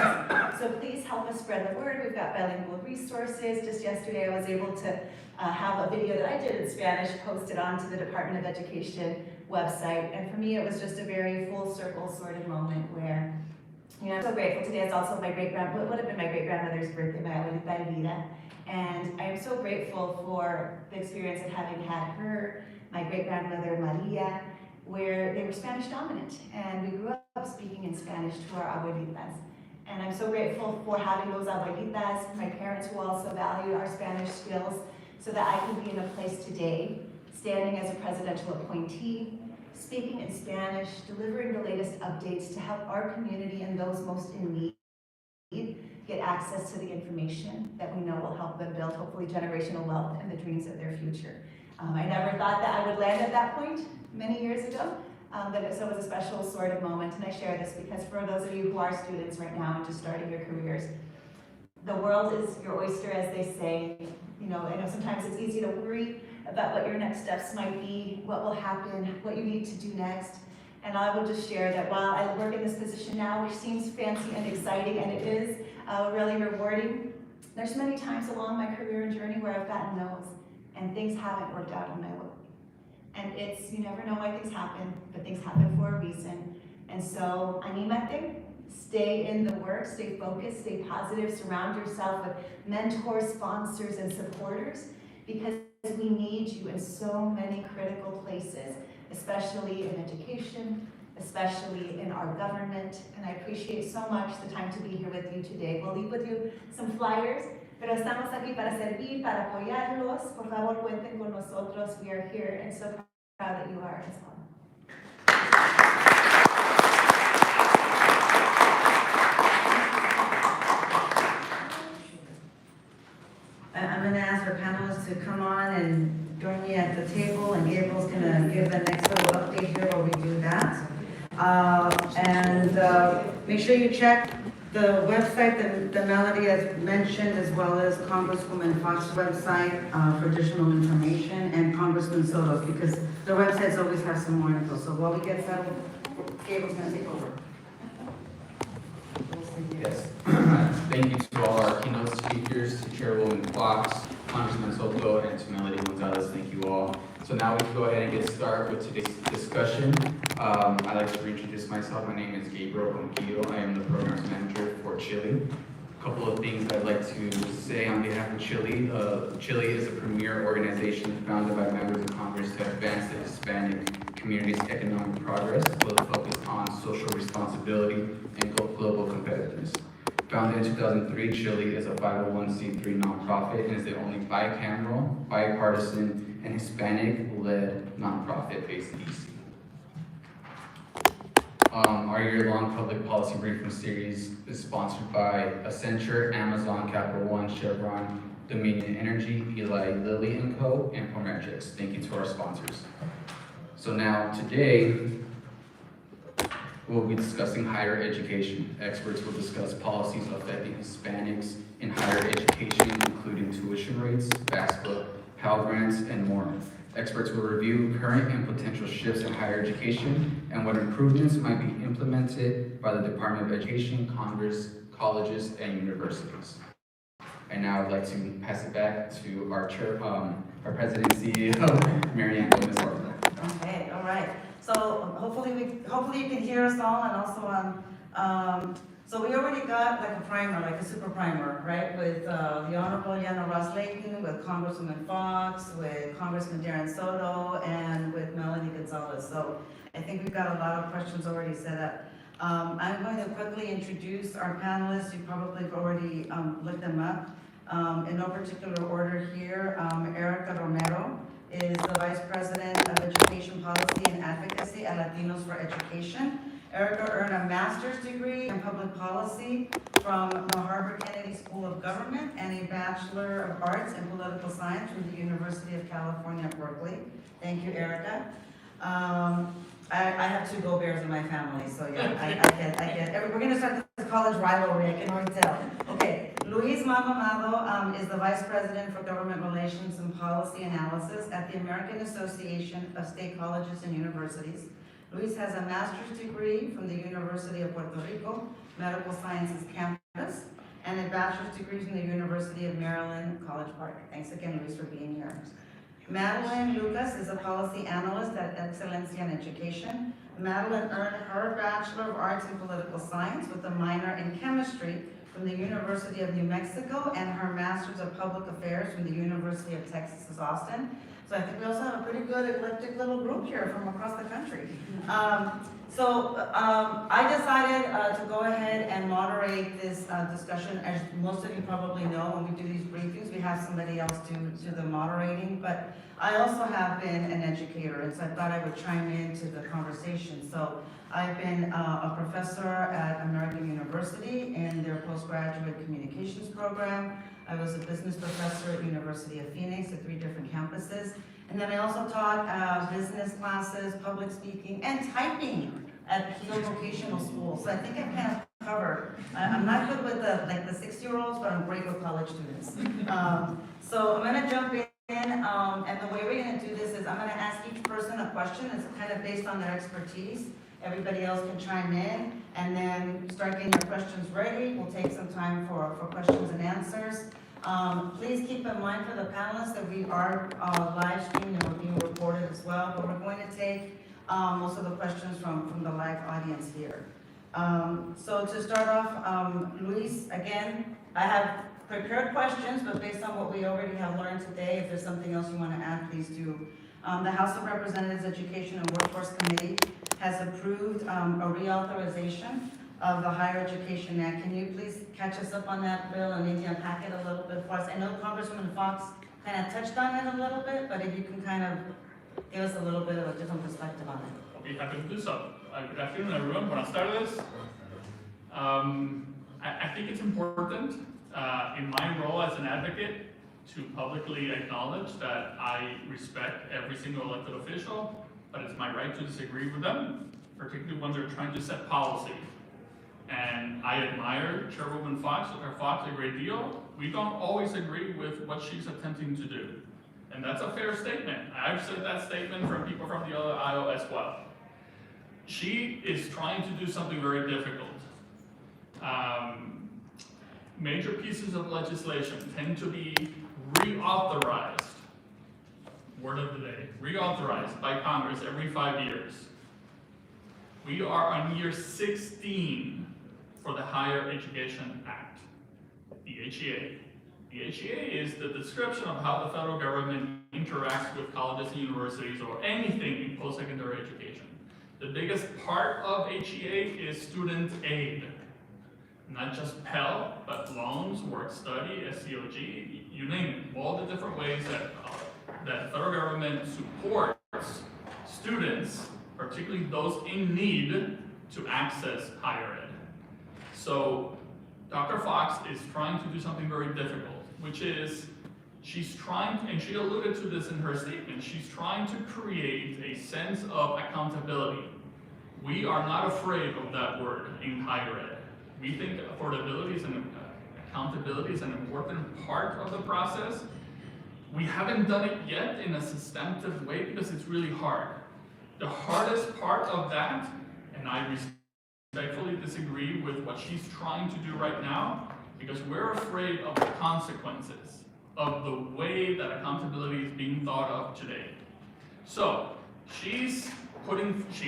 So please help us spread the word. We've got bilingual resources. Just yesterday I was able to have a video that I did in Spanish posted onto the Department of Education website. And for me, it was just a very full circle sort of moment where, I'm so grateful. Today it's also my what would have been my great-grandmother's birthday, my abuelita Elvira. And I am so grateful for the experience of having had her, my great-grandmother Maria, where they were Spanish dominant, and we grew up speaking in Spanish to our abuelitas. And I'm so grateful for having those abuelitas, my parents who also value our Spanish skills, so that I can be in a place today, standing as a presidential appointee, speaking in Spanish, delivering the latest updates to help our community and those most in need get access to the information that we know will help them build hopefully generational wealth and the dreams of their future. I never thought that I would land at that point many years ago, that it was a special sort of moment, and I share this because for those of you who are students right now and just starting your careers, the world is your oyster, as they say. You know, I know sometimes it's easy to worry about what your next steps might be, what will happen, what you need to do next. And I will just share that while I work in this position now, which seems fancy and exciting, and it is really rewarding, there's many times along my career and journey where I've gotten no's, and things haven't worked out on my way. And it's, you never know why things happen, but things happen for a reason. And so, animate, stay in the work, stay focused, stay positive, surround yourself with mentors, sponsors, and supporters, because we need you in so many critical places, especially in education, especially in our government. And I appreciate so much the time to be here with you today. We'll leave with you some flyers, pero estamos aquí para servir, para apoyarlos. Por favor, cuenten con nosotros. We are here and so proud that you are as well. I'm going to ask our panelists to come on and join me at the table, and Gabriel's going to give the next little update here while we do that. Make sure you check the website that Melody has mentioned, as well as Congresswoman Fox's website for additional information, and Congressman Soto's, because their websites always have some more info. So while we get settled, Gabriel's going to take over. Yes. Thank you to all our keynote speakers, to Chairwoman Fox, Congressman Soto, and to Melody Gonzalez. Thank you all. So now we can go ahead and get started with today's discussion. I'd like to reintroduce myself. My name is Gabriel Ronquillo. I am the Programs Manager for CHLI. A couple of things I'd like to say on behalf of CHLI. CHLI is a premier organization founded by members of Congress to advance the Hispanic community's economic progress with a focus on social responsibility and global competitiveness. Founded in 2003, CHLI is a 501c3 nonprofit and is the only bicameral, bipartisan, and Hispanic-led nonprofit based in DC. Our year-long public policy briefing series is sponsored by Accenture, Amazon, Capital One, Chevron, Dominion Energy, Eli Lilly & Co., and Prometrics. Thank you to our sponsors. So now, today, we'll be discussing higher education. Experts will discuss policies affecting Hispanics in higher education, including tuition rates, FAFSA, Pell grants, and more. Experts will review current and potential shifts in higher education and what improvements might be implemented by the Department of Education, Congress, colleges, and universities. And now I'd like to pass it back to our chair, our president and CEO, Marianne Gomez. Okay, all right. So hopefully you can hear us all, and also so we already got like a primer, like a super primer, right? With the Honorable Yana Ross-Layton, with Congresswoman Fox, with Congressman Darren Soto, and with Melody Gonzalez. So I think we've got a lot of questions already set up. I'm going to quickly introduce our panelists. You probably have already looked them up. In no particular order here, Erica Romero is the Vice President of Education Policy and Advocacy at Latinos for Education. Erica earned a master's degree in public policy from the Harvard Kennedy School of Government and a Bachelor of Arts in Political Science from the University of California, Berkeley. Thank you, Erica. I have two Go Bears in my family, so yeah, I get. We're gonna start this college rivalry, I can already tell. Okay, Luis Maldonado is the Vice President for Government Relations and Policy Analysis at the American Association of State Colleges and Universities. Luis has a master's degree from the University of Puerto Rico, Medical Sciences Campus, and a bachelor's degree from the University of Maryland, College Park. Thanks again, Luis, for being here. Madelyn Lucas is a policy analyst at Excelencia in Education. Madelyn earned her Bachelor of Arts in Political Science with a minor in chemistry from the University of New Mexico and her Master's of Public Affairs from the University of Texas Austin. So I think we also have a pretty good eclectic little group here from across the country. I decided to go ahead and moderate this discussion. As most of you probably know, when we do these briefings, we have somebody else do the moderating, but I also have been an educator, and so I thought I would chime into the conversation. So I've been a professor at American University in their postgraduate communications program. I was a business professor at University of Phoenix at 3 different campuses. And then I also taught business classes, public speaking, and typing at Hill Vocational School. So I think I kind of covered. I'm not good with the 6-year-olds, but I'm great with college students. So I'm gonna jump in, and the way we're gonna do this is I'm gonna ask each person a question. It's kind of based on their expertise. Everybody else can chime in, and then start getting your questions ready. We'll take some time for questions and answers. Please keep in mind for the panelists that we are live streaming and we're being recorded as well, but we're going to take most of the questions from the live audience here. So to start off, Luis, again, I have prepared questions, but based on what we already have learned today, if there's something else you want to add, please do. The House of Representatives Education and Workforce Committee has approved a reauthorization of the Higher Education Act. Can you please catch us up on that, Bill, and maybe unpack it a little bit for us? I know Congresswoman Fox kind of touched on it a little bit, but if you can kind of give us a little bit of a different perspective on it. I'll be happy to do so. Good afternoon, everyone. Buenas tardes. I think it's important in my role as an advocate to publicly acknowledge that I respect every single elected official, but it's my right to disagree with them, particularly when they're trying to set policy. And I admire Chairwoman Fox a great deal. We don't always agree with what she's attempting to do. And that's a fair statement. I've said that statement from people from the other aisle as well. She is trying to do something very difficult. Major pieces of legislation tend to be reauthorized, word of the day, reauthorized by Congress every 5 years. We are on year 16 for the Higher Education Act, the HEA. The HEA is the description of how the federal government interacts with colleges and universities or anything in post-secondary education. The biggest part of HEA is student aid. Not just Pell, but loans, work study, SCOG, you name it. All the different ways that the federal government supports students, particularly those in need, to access higher ed. So Dr. Fox is trying to do something very difficult, which is she's trying, and she alluded to this in her statement, she's trying to create a sense of accountability. We are not afraid of that word in higher ed. We think affordability and accountability is an important part of the process. We haven't done it yet in a substantive way because it's really hard. The hardest part of that, and I respectfully disagree with what she's trying to do right now, because we're afraid of the consequences of the way that accountability is being thought of today. So she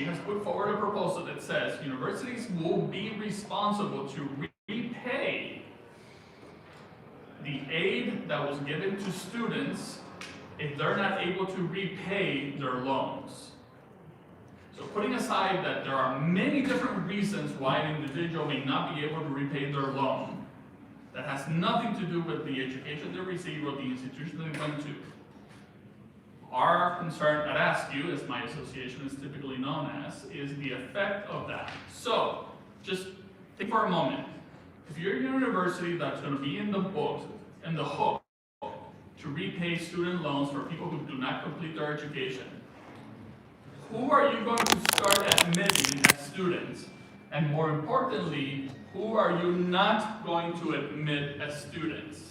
has put forward a proposal that says universities will be responsible to repay the aid that was given to students if they're not able to repay their loans. So putting aside that there are many different reasons why an individual may not be able to repay their loan, that has nothing to do with the education they receive or the institution they went to. Our concern at ASCU, as my association is typically known as, is the effect of that. So, just think for a moment. If you're a university that's going to be in the hook to repay student loans for people who do not complete their education, who are you going to start admitting as students? And more importantly, who are you not going to admit as students?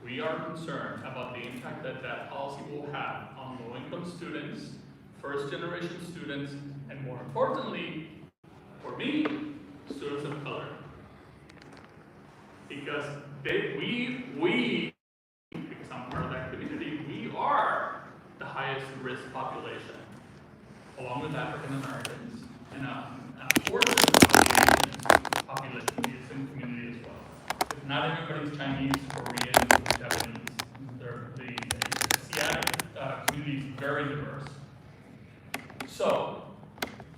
We are concerned about the impact that that policy will have on low-income students, first-generation students, and more importantly, for me, students of color. Because we, because I'm part of that community, we are the highest risk population, along with African Americans, and a portion of the population is in the community as well. If not everybody's Chinese, Korean, Japanese. The Asiatic community is very diverse. So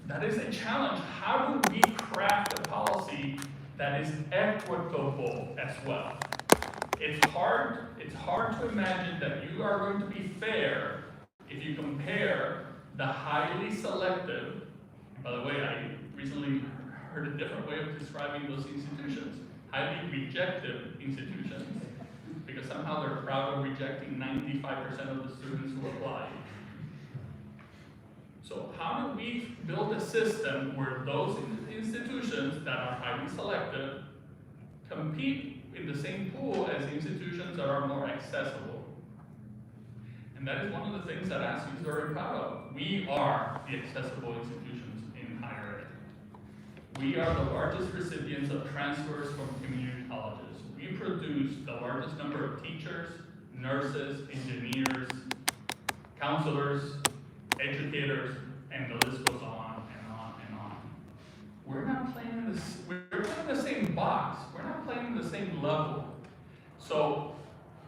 that is a challenge. How do we craft a policy that is equitable as well? It's hard to imagine that you are going to be fair if you compare the highly selective, by the way, I recently heard a different way of describing those institutions. highly rejective institutions, because somehow they're proud of rejecting 95% of the students who apply. So how do we build a system where those institutions that are highly selective compete in the same pool as institutions that are more accessible? And that is one of the things that ASU is very proud of. We are the accessible institutions in higher ed. We are the largest recipients of transfers from community colleges. We produce the largest number of teachers, nurses, engineers, counselors, educators, and the list goes on and on and on. We're not playing in this, we're playing in the same box. We're not playing in the same level. So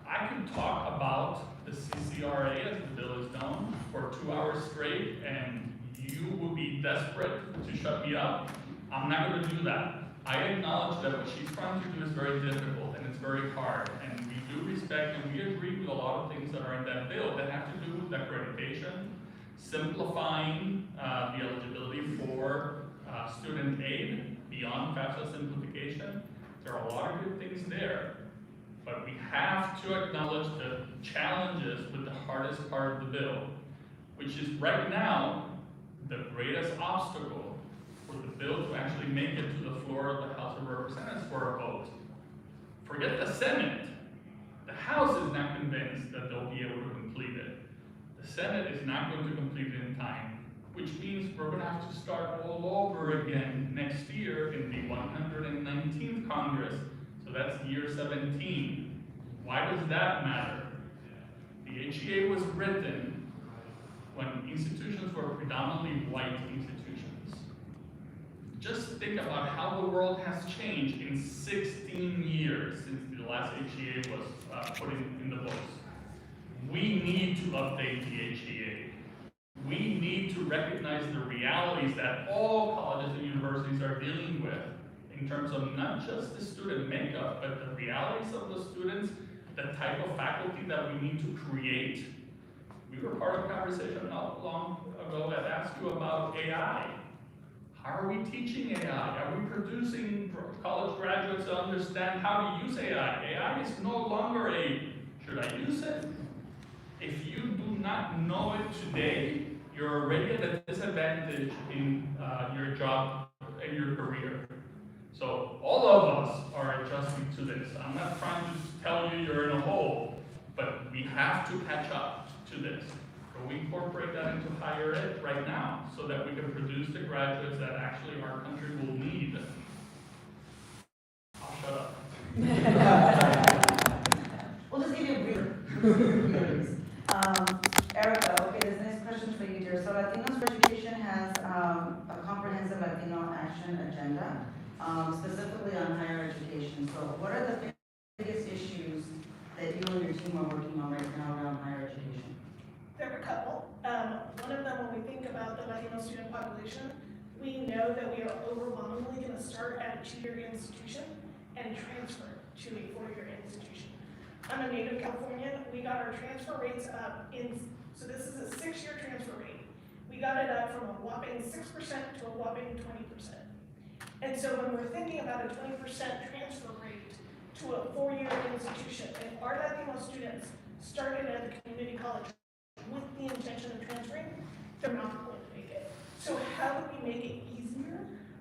I can talk about the CCRA, as the bill is known, for 2 hours straight, and you will be desperate to shut me up. I'm not going to do that. I acknowledge that what she's trying to do is very difficult and it's very hard, and we do respect and we agree with a lot of things that are in that bill that have to do with accreditation, simplifying the eligibility for student aid beyond FAFSA simplification. There are a lot of good things there, but we have to acknowledge the challenges with the hardest part of the bill, which is right now the greatest obstacle for the bill to actually make it to the floor of the House of Representatives for a vote. Forget the Senate. The House is not convinced that they'll be able to complete it. The Senate is not going to complete it in time, which means we're going to have to start all over again next year in the 119th Congress. So that's year 17. Why does that matter? The HEA was written when institutions were predominantly white institutions. Just think about how the world has changed in 16 years since the last HEA was put in the books. We need to update the HEA. We need to recognize the realities that all colleges and universities are dealing with in terms of not just the student makeup, but the realities of the students, the type of faculty that we need to create. We were part of a conversation not long ago that asked you about AI. How are we teaching AI? Are we producing college graduates to understand how to use AI? AI is no longer a, should I use it? If you do not know it today, you're already at a disadvantage in your job and your career. So all of us are adjusting to this. I'm not trying to tell you you're in a hole, but we have to catch up to this. So we incorporate that into higher ed right now so that we can produce the graduates that actually our country will need. I'll shut up. We'll just give you a brief. Erica, okay, this next question for you, dear. So Latinos for Education has a comprehensive Latino action agenda, specifically on higher education. So what are the biggest issues that you and your team are working on right now around higher education? There are a couple. One of them, when we think about the Latino student population, we know that we are overwhelmingly going to start at a 2-year institution and transfer to a 4-year institution. I'm a native Californian. We got our transfer rates up so this is a 6-year transfer rate. We got it up from a whopping 6% to a whopping 20%. And so when we're thinking about a 20% transfer rate to a 4-year institution, if our Latino students started at the community college with the intention of transferring, they're not going to make it. So how do we make it easier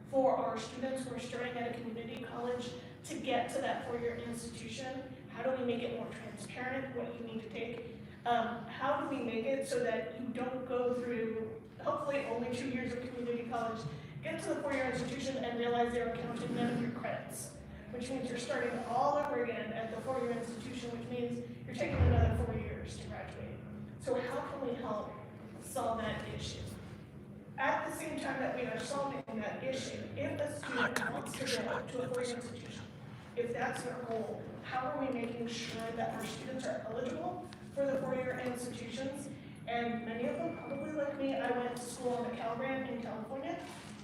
for our students who are starting at a community college to get to that 4-year institution? How do we make it more transparent, what you need to take? How do we make it so that you don't go through, hopefully only 2 years of community college, get to the 4-year institution and realize they're counting none of your credits, which means you're starting all over again at the 4-year institution, which means you're taking another 4 years to graduate. So how can we help solve that issue? At the same time that we are solving that issue, if a student wants to go to a 4-year institution, if that's their goal, how are we making sure that our students are eligible for the 4-year institutions? And many of them, probably like me, I went to school on the Cal Grant in California.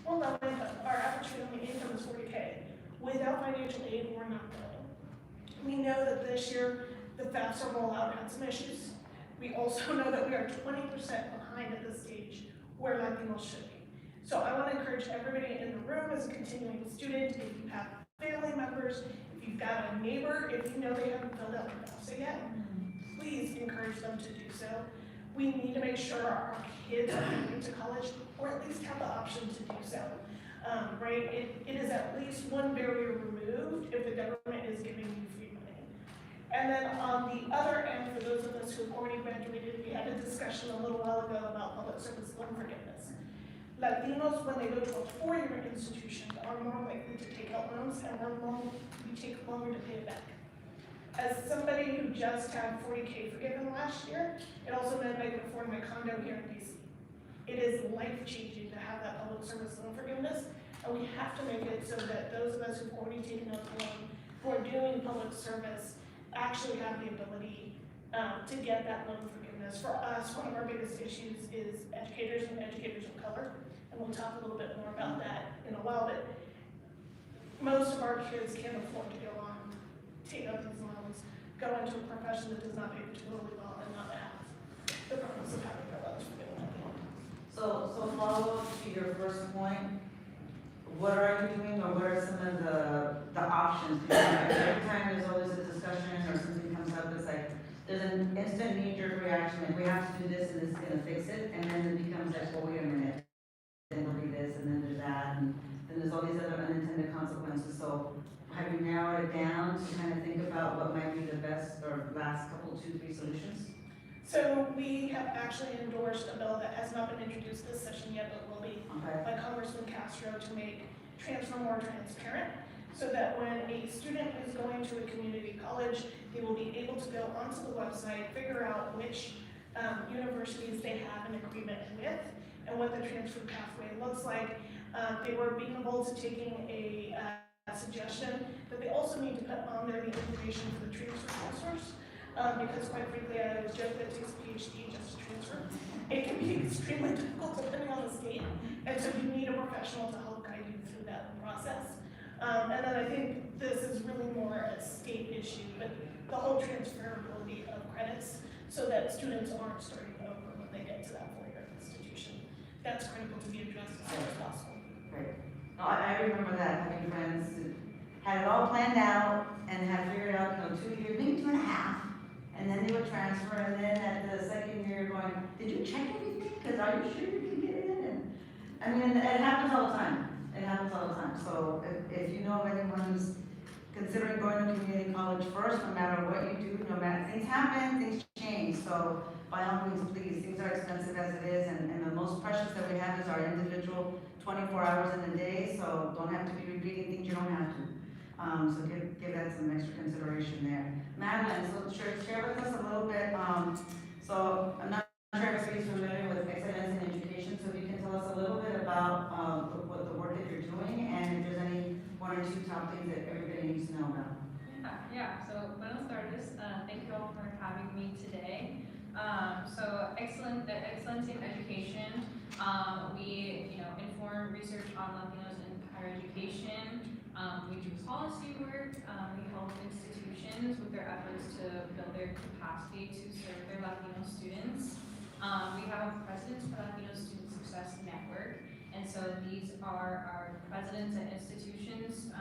Well, our average family income is $40K. Without financial aid, we're not going. We know that this year, the FAFSA rollout had some issues. We also know that we are 20% behind at this stage where Latinos should be. So I want to encourage everybody in the room as a continuing student, if you have family members, if you've got a neighbor, if you know they haven't filled out their FAFSA yet, please encourage them to do so. We need to make sure our kids are going to college, or at least have the option to do so. Right? It is at least one barrier removed if the government is giving you free money. And then on the other end, for those of us who have already graduated, we had a discussion a little while ago about public service loan forgiveness. Latinos, when they go to a four-year institution, are more likely to take out loans, and we take longer to pay it back. As somebody who just had 40K forgiven last year, it also meant I could afford my condo here in DC. It is life-changing to have that public service loan forgiveness, and we have to make it so that those of us who've already taken out the loan, who are doing public service, actually have the ability to get that loan forgiveness. For us, one of our biggest issues is educators and educators of color, and we'll talk a little bit more about that in a while, but most of our kids can't afford to go on, take out these loans, go into a profession that does not pay particularly well, and not have the purpose of having their loans forgiven at the end. So follow up to your first point, what are you doing, or what are some of the options? Because every time there's always a discussion or something comes up, it's like, there's an instant knee-jerk reaction, like we have to do this and this is gonna fix it, and then it becomes like, well, wait a minute, then there'll be this, and then there's that, and then there's all these other unintended consequences. So have you narrowed it down to kind of think about what might be the best or last couple, 2-3 solutions? So we have actually endorsed a bill that has not been introduced this session yet, but will be Okay. by Congressman Castro to make transfer more transparent, so that when a student is going to a community college, they will be able to go onto the website, figure out which universities they have an agreement with, and what the transfer pathway looks like. They were being able to taking a suggestion that they also need to put on there the information for the transfer counselors, because quite frankly, I always joke that it takes a PhD just to transfer. It can be extremely difficult depending on the state, and so you need a professional to help guide you through that process. And then I think this is really more a state issue, but the whole transferability of credits so that students aren't starting over when they get to that four-year institution. That's critical to be addressed as soon as possible. Great. No, I remember that, having friends who had it all planned out and had figured out, 2 years, maybe 2.5, and then they would transfer, and then at the second year going, did you check everything? Because are you sure you can get in? And I mean, it happens all the time. It happens all the time. So if you know of anyone who's considering going to community college first, no matter what you do, no matter, things happen, things change. So by all means, please, things are expensive as it is, and the most precious that we have is our individual 24 hours in a day, so don't have to be repeating things you don't have to. So give that some extra consideration there. Madelyn, so share with us a little bit, so I'm not sure if everybody's familiar with Excelencia in Education, so if you can tell us a little bit about what the work that you're doing, and if there's any 1 or 2 top things that everybody needs to know about. Yeah, so buenos tardes, thank you all for having me today. So Excellence in Education, we inform research on Latinos in higher education. We do policy work, we help institutions with their efforts to build their capacity to serve their Latino students. We have a Presidents for Latino Student Success Network, and so these are our presidents and institutions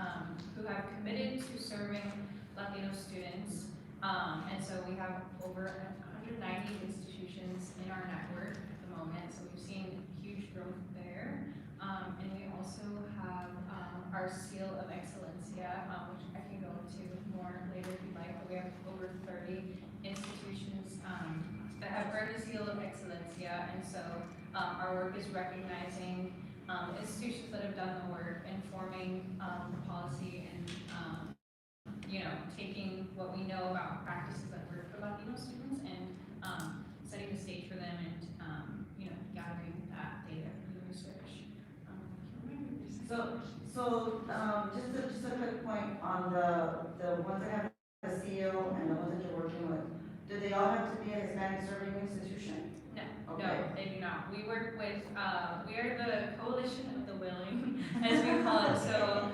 who have committed to serving Latino students. And so we have over 190 institutions in our network at the moment, so we've seen huge growth there. And we also have our Seal of Excelencia, which I can go into more later if you'd like, but we have over 30 institutions that have earned the Seal of Excelencia, and so our work is recognizing institutions that have done the work, informing policy, and taking what we know about practices that work for Latino students and setting the stage for them, and gathering that data for the research. So just a quick point on the ones that have a seal and the ones that you're working with. Do they all have to be a Hispanic serving institution? No, Okay. no, they do not. We work with, we are the coalition of the willing, as we call it. So,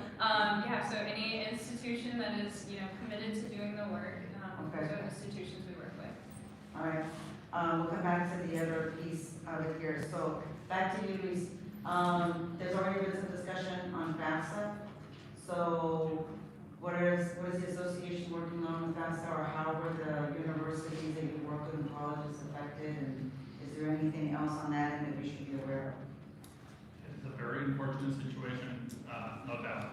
so any institution that is, committed to doing the work, Okay. those are institutions we work with. All right, we'll come back to the other piece of it here. So back to you, Luis. There's already been some discussion on FAFSA. So what is the association working on with FAFSA, or how were the universities that you work with in colleges affected? And is there anything else on that end that we should be aware of? It's a very unfortunate situation, no doubt.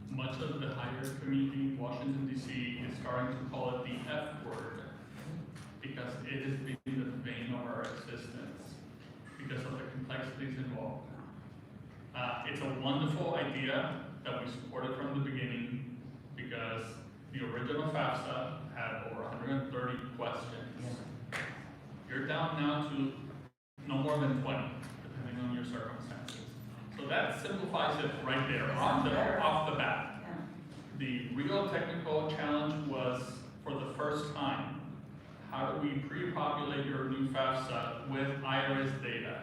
Much of the higher community in Washington, D.C. is starting to call it the F word because it has been the vein of our existence because of the complexities involved. It's a wonderful idea that we supported from the beginning because the original FAFSA had over 130 questions. You're down now to no more than 20, depending on your circumstances. So that simplifies it right there, off the bat. The real technical challenge was, for the first time, how do we pre-populate your new FAFSA with IRS data?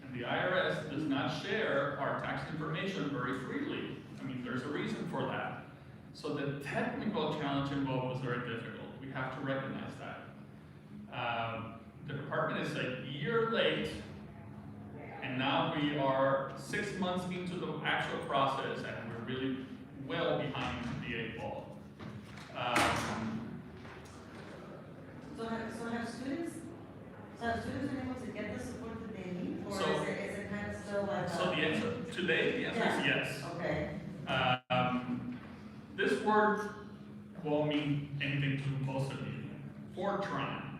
And the IRS does not share our tax information very freely. I mean, there's a reason for that. So the technical challenge involved was very difficult. We have to recognize that. The department is a year late, and now we are 6 months into the actual process, and we're really well behind the 8 ball. So have students been able to get the support that they need, or So- is it kind of still like? So the answer, today, the answer is yes. Okay. This word won't mean anything to most of you. Fortran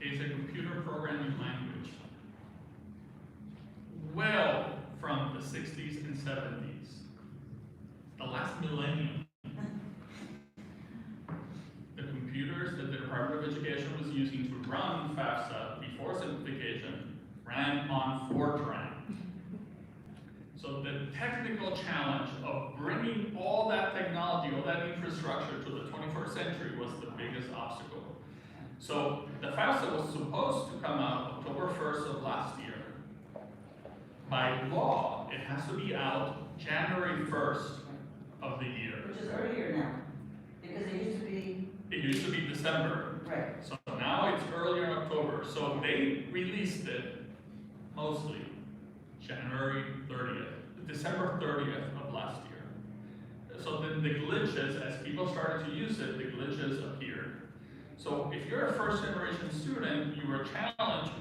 is a computer programming language. Well, from the 60s and 70s, the last millennium. The computers that the Department of Education was using to run FAFSA before simplification ran on Fortran. So the technical challenge of bringing all that technology, all that infrastructure to the 21st century was the biggest obstacle. So the FAFSA was supposed to come out October 1st of last year. By law, it has to be out January 1st of the year. Which is earlier now, because it used to be. It used to be December. Right. So now it's earlier in October. So they released it mostly January 30th, December 30th of last year. So then the glitches, as people started to use it, the glitches appeared. So if you're a first generation student, you were challenged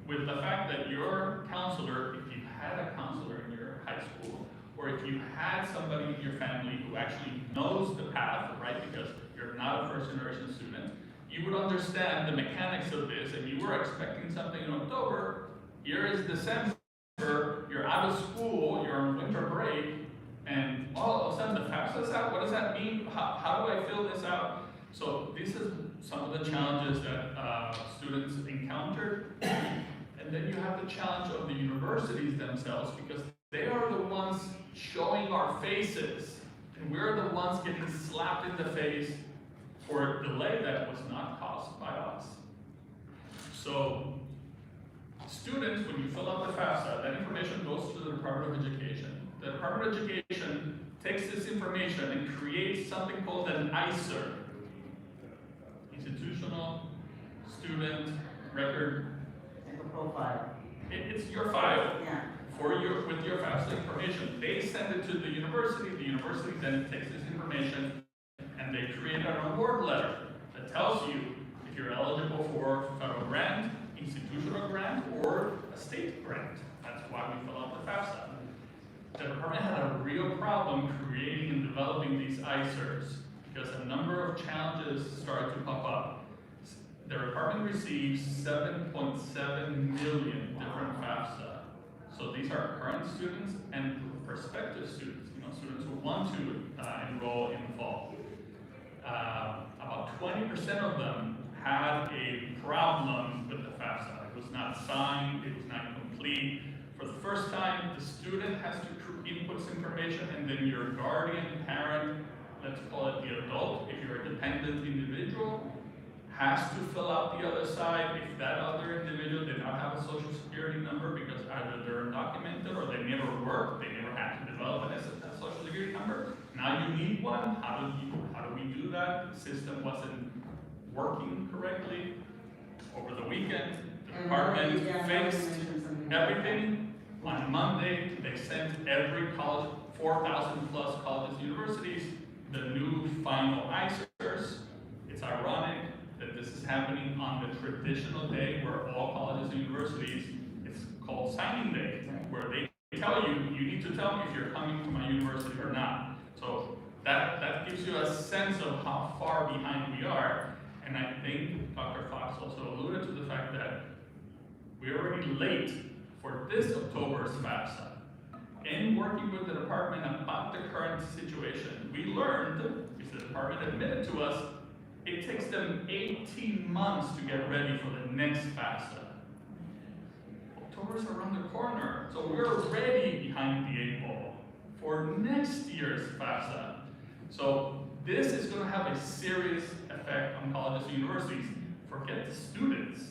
with the fact that your counselor, if you had a counselor in your high school, or if you had somebody in your family who actually knows the path, right, because you're not a first generation student, you would understand the mechanics of this, and you were expecting something in October. Here is December, you're out of school, you're on winter break, and all of a sudden the FAFSA's out. What does that mean? How do I fill this out? So this is some of the challenges that students encountered. And then you have the challenge of the universities themselves, because they are the ones showing our faces, and we're the ones getting slapped in the face for a delay that was not caused by us. So students, when you fill out the FAFSA, that information goes to the Department of Education. The Department of Education takes this information and creates something called an ISER, Institutional Student Record. Like a profile. It's your file. Yeah. With your FAFSA information. They send it to the university then takes this information and they create an award letter that tells you if you're eligible for federal grant, institutional grant, or a state grant. That's why we fill out the FAFSA. The department had a real problem creating and developing these ISERs because a number of challenges started to pop up. The department receives 7.7 million different FAFSA. So these are current students and prospective students, students who want to enroll in the fall. About 20% of them had a problem with the FAFSA. It was not signed, it was not complete. For the first time, the student has to input some information, and then your guardian, parent, let's call it the adult, if you're a dependent individual, has to fill out the other side. If that other individual did not have a social security number because either they're undocumented or they never worked, they never had to develop a social security number. Now you need one. How do we do that? The system wasn't working correctly. Over the weekend, the department fixed everything, On Monday, they sent every college, 4,000 plus colleges and universities, the new final ICERs. It's ironic that this is happening on the traditional day where all colleges and universities, it's called signing day, where they tell you, you need to tell me if you're coming to my university or not. So that gives you a sense of how far behind we are. And I think Dr. Fox also alluded to the fact that we're already late for this October's FAFSA. In working with the department about the current situation, we learned, because the department admitted to us, it takes them 18 months to get ready for the next FAFSA. October's around the corner, so we're already behind the 8 ball for next year's FAFSA. So this is going to have a serious effect on colleges and universities. Forget the students.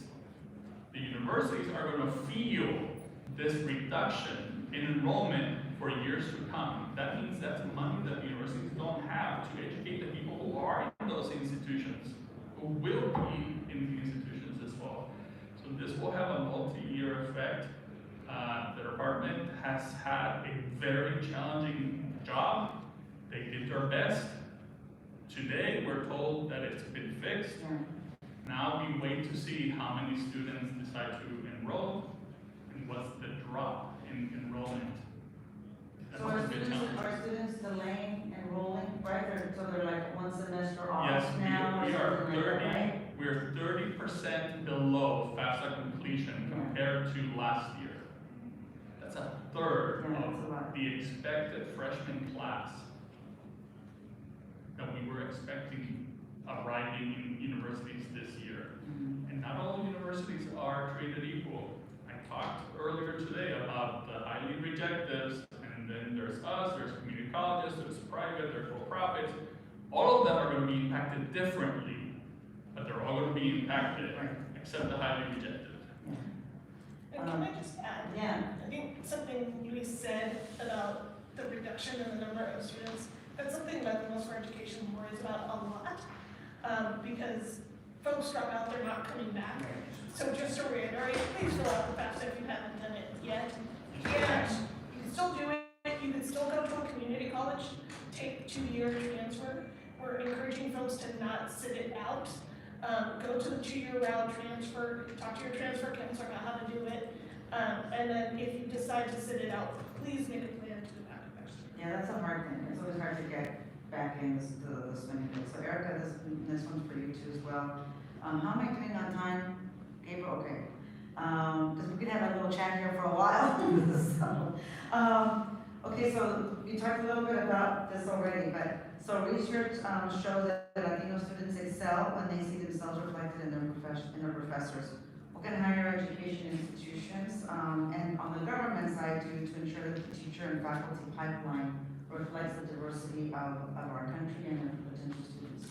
The universities are going to feel this reduction in enrollment for years to come. That means that's money that the universities don't have to educate the people who are in those institutions, who will be in the institutions as well. So this will have a multi-year effect. The department has had a very challenging job. They did their best. Today, we're told that it's been fixed. Now we wait to see how many students decide to enroll and what's the drop in enrollment. That's So a big challenge. are students delaying enrolling, right? So they're like one semester off Yes, now? we or are something like that, right? we're 30% below FAFSA completion compared to last year. That's a third Yeah, that's a of lot. the expected freshman class that we were expecting arriving in universities this year. And not all universities are created equal. I talked earlier today about the highly rejectives, and then there's us, there's community colleges, there's private, there's for-profits. All of them are going to be impacted differently, but they're all going to be impacted, except the highly rejected. And can I just add? Yeah. I think something you said about the reduction in the number of students, that's something that Latinos for Education worries about a lot, because folks drop out, they're not coming back. So just to reiterate, please fill out the FAFSA if you haven't done it yet. And you can still do it, you can still go to a community college, take 2-year transfer. We're encouraging folks to not sit it out. Go to the 2-year route transfer, talk to your transfer counselor about how to do it. And then if you decide to sit it out, please make a plan to go back next year. Yeah, that's a hard thing. It's always hard to get back in the swing of it. So Erica, this one's for you too as well. How am I doing on time? April, okay. Because we could have a little chat here for a while. Okay, so you talked a little bit about this already, but so research shows that Latino students excel when they see themselves reflected in their professors. What kind of higher education institutions and on the government side do to ensure that the teacher and faculty pipeline reflects the diversity of our country and the potential students?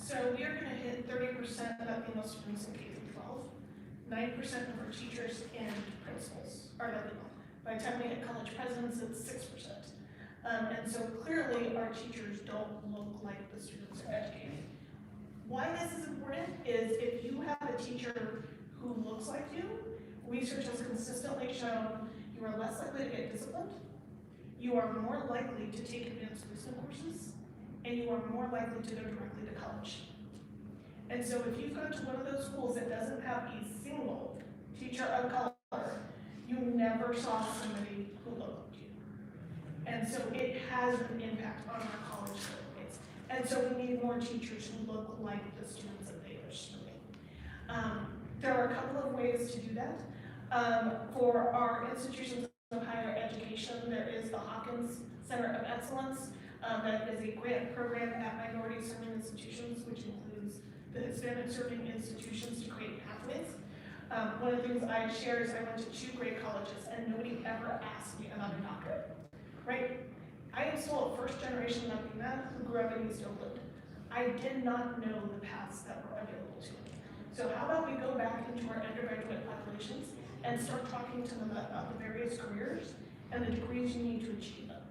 So we are going to hit 30% Latino students in K-12, 9% of our teachers and principals are Latino. By the time we hit college presidents, it's 6%. And so clearly our teachers don't look like the students are educating. Why this is important is if you have a teacher who looks like you, research has consistently shown you are less likely to get disciplined, you are more likely to take advanced listening courses, and you are more likely to go directly to college. And so if you've gone to one of those schools that doesn't have a single teacher of color, you never saw somebody who looked like you. And so it has an impact on our college surveys. And so we need more teachers who look like the students that they are serving. There are a couple of ways to do that. For our institutions of higher education, there is the Hawkins Center of Excellence. That is a grant program at minority serving institutions, which includes the Hispanic serving institutions to create pathways. One of the things I shared is I went to 2 great colleges and nobody ever asked me about a doctorate, right? I am still a first generation Latina who grew up in East Oakland. I did not know the paths that were available to me. So how about we go back into our undergraduate populations and start talking to them about the various careers and the degrees you need to achieve them.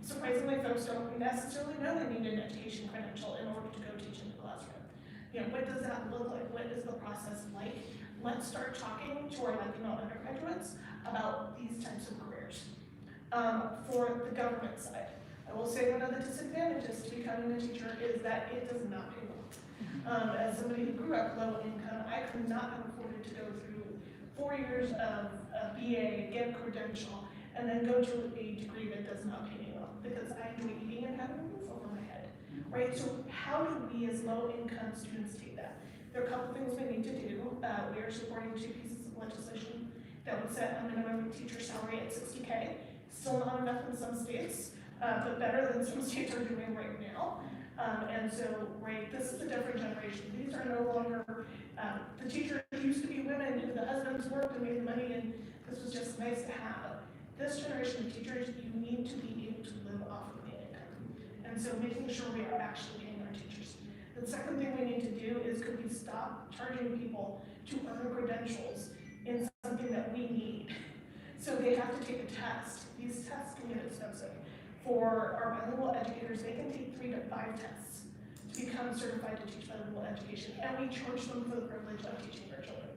Surprisingly, folks don't necessarily know they need an education credential in order to go teach in the classroom. You know, what does that look like? What is the process like? let's start talking to our Latino undergraduates about these types of careers. For the government side, I will say one of the disadvantages to becoming a teacher is that it does not pay well. As somebody who grew up low income, I could not have afforded to go through 4 years of a BA, get a credential, and then go to a degree that does not pay me well, because I enjoy eating and having a roof over my head, right? So how do we as low income students take that? There are a couple things we need to do. We are supporting 2 pieces of legislation that would set a minimum teacher salary at $60K. Still not enough in some states, but better than some states are doing right now. And so, right, this is a different generation. These are no longer, the teachers used to be women who the husbands worked and made the money, and this was just nice to have. This generation of teachers, you need to be able to live off of the income. And so making sure we are actually paying our teachers. The second thing we need to do is, could we stop charging people to earn credentials in something that we need? So they have to take a test. These tests can get expensive. For our bilingual educators, they can take 3 to 5 tests to become certified to teach bilingual education, and we charge them for the privilege of teaching their children.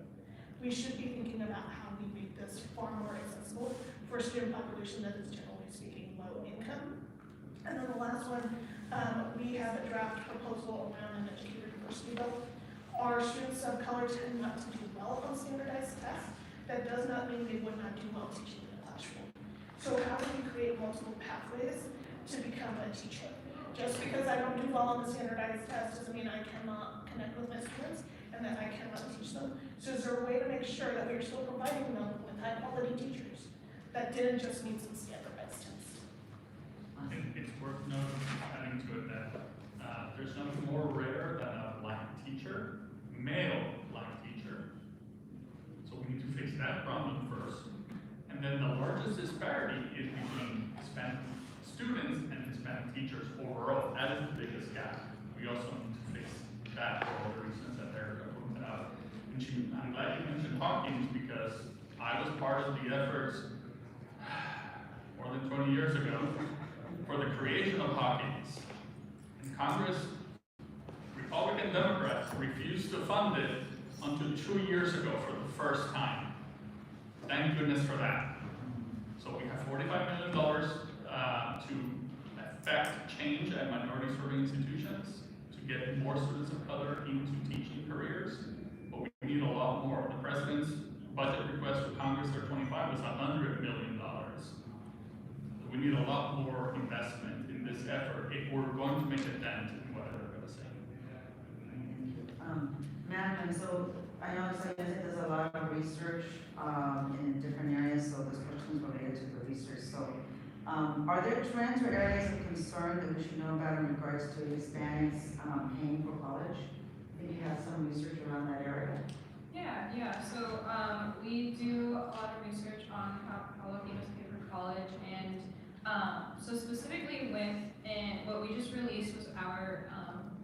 We should be thinking about how we make this far more accessible for a student population that is generally speaking low income. And then the last one, we have a draft proposal around an educator diversity bill. Our students of color tend not to do well on standardized tests. That does not mean they would not do well teaching in the classroom. So how do we create multiple pathways to become a teacher? Just because I don't do well on the standardized test doesn't mean I cannot connect with my students and that I cannot teach them. So is there a way to make sure that we are still providing them with high quality teachers that didn't just meet some standardized tests? It's worth adding to it that there's nothing more rare than a black teacher, male black teacher. So we need to fix that problem first. And then the largest disparity is between Hispanic students and Hispanic teachers overall. That is the biggest gap. We also need to fix that for all the reasons that Erica pointed out. And I'm glad you mentioned Hawkins, because I was part of the efforts more than 20 years ago for the creation of Hawkins. And Congress, Republican Democrats, refused to fund it until 2 years ago for the first time. Thank goodness for that. So we have $45 million to affect change at minority serving institutions, to get more students of color into teaching careers, but we need a lot more. The president's budget request for Congress for 25 was $100 million. So we need a lot more investment in this effort if we're going to make a dent in what they're going to say. Madelyn, so I know Excelencia does a lot of research in different areas, so this question is related to the research. So are there trends or areas of concern that we should know about in regards to Hispanics paying for college? I think you have some research around that area. Yeah. So we do a lot of research on how Latinos pay for college, and so specifically what we just released was our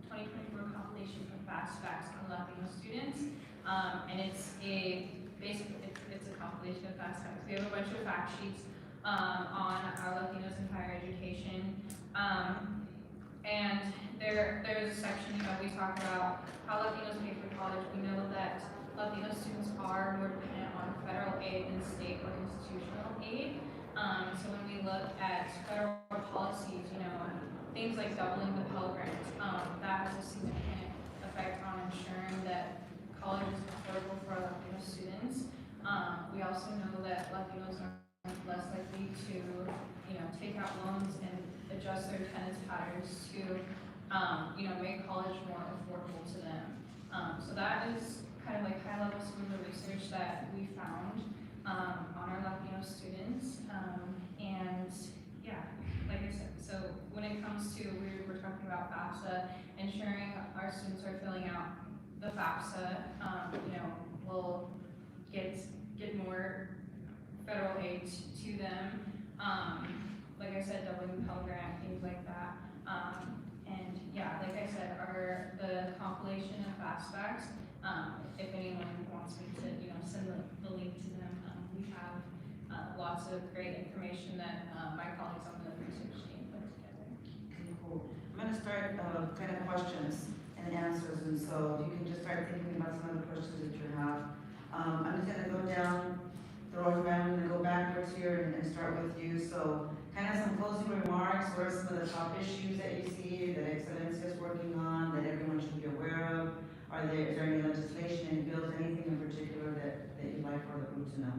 2024 compilation of fast facts on Latino students, and it's a compilation of fast facts. We have a bunch of fact sheets on our Latinos in higher education, and there's a section, we talk about how Latinos pay for college. We know that Latino students are more dependent on federal aid than state or institutional aid. So when we look at federal policies, things like doubling the Pell Grant, that has a significant effect on ensuring that college is affordable for Latino students. We also know that Latinos are less likely to, take out loans and adjust their attendance patterns to, make college more affordable to them. So that is kind of like high level some of the research that we found on our Latino students. And yeah, like I said, so when it comes to, we're talking about FAFSA, ensuring our students are filling out the FAFSA, will get more federal aid to them. Like I said, doubling the Pell Grant, things like that. And yeah, like I said, the compilation of fast facts, if anyone wants me to, send the link to them, we have lots of great information that my colleagues on the research team put together. Okay, cool. I'm going to start kind of questions and answers, and so if you can just start thinking about some of the questions that you have. I'm just gonna go down the road, I'm gonna go backwards here and start with you. So kind of some closing remarks, what are some of the top issues that you see that Excelencia is working on, that everyone should be aware of? Is there any legislation, any bills, anything in particular that you'd like for the group to know?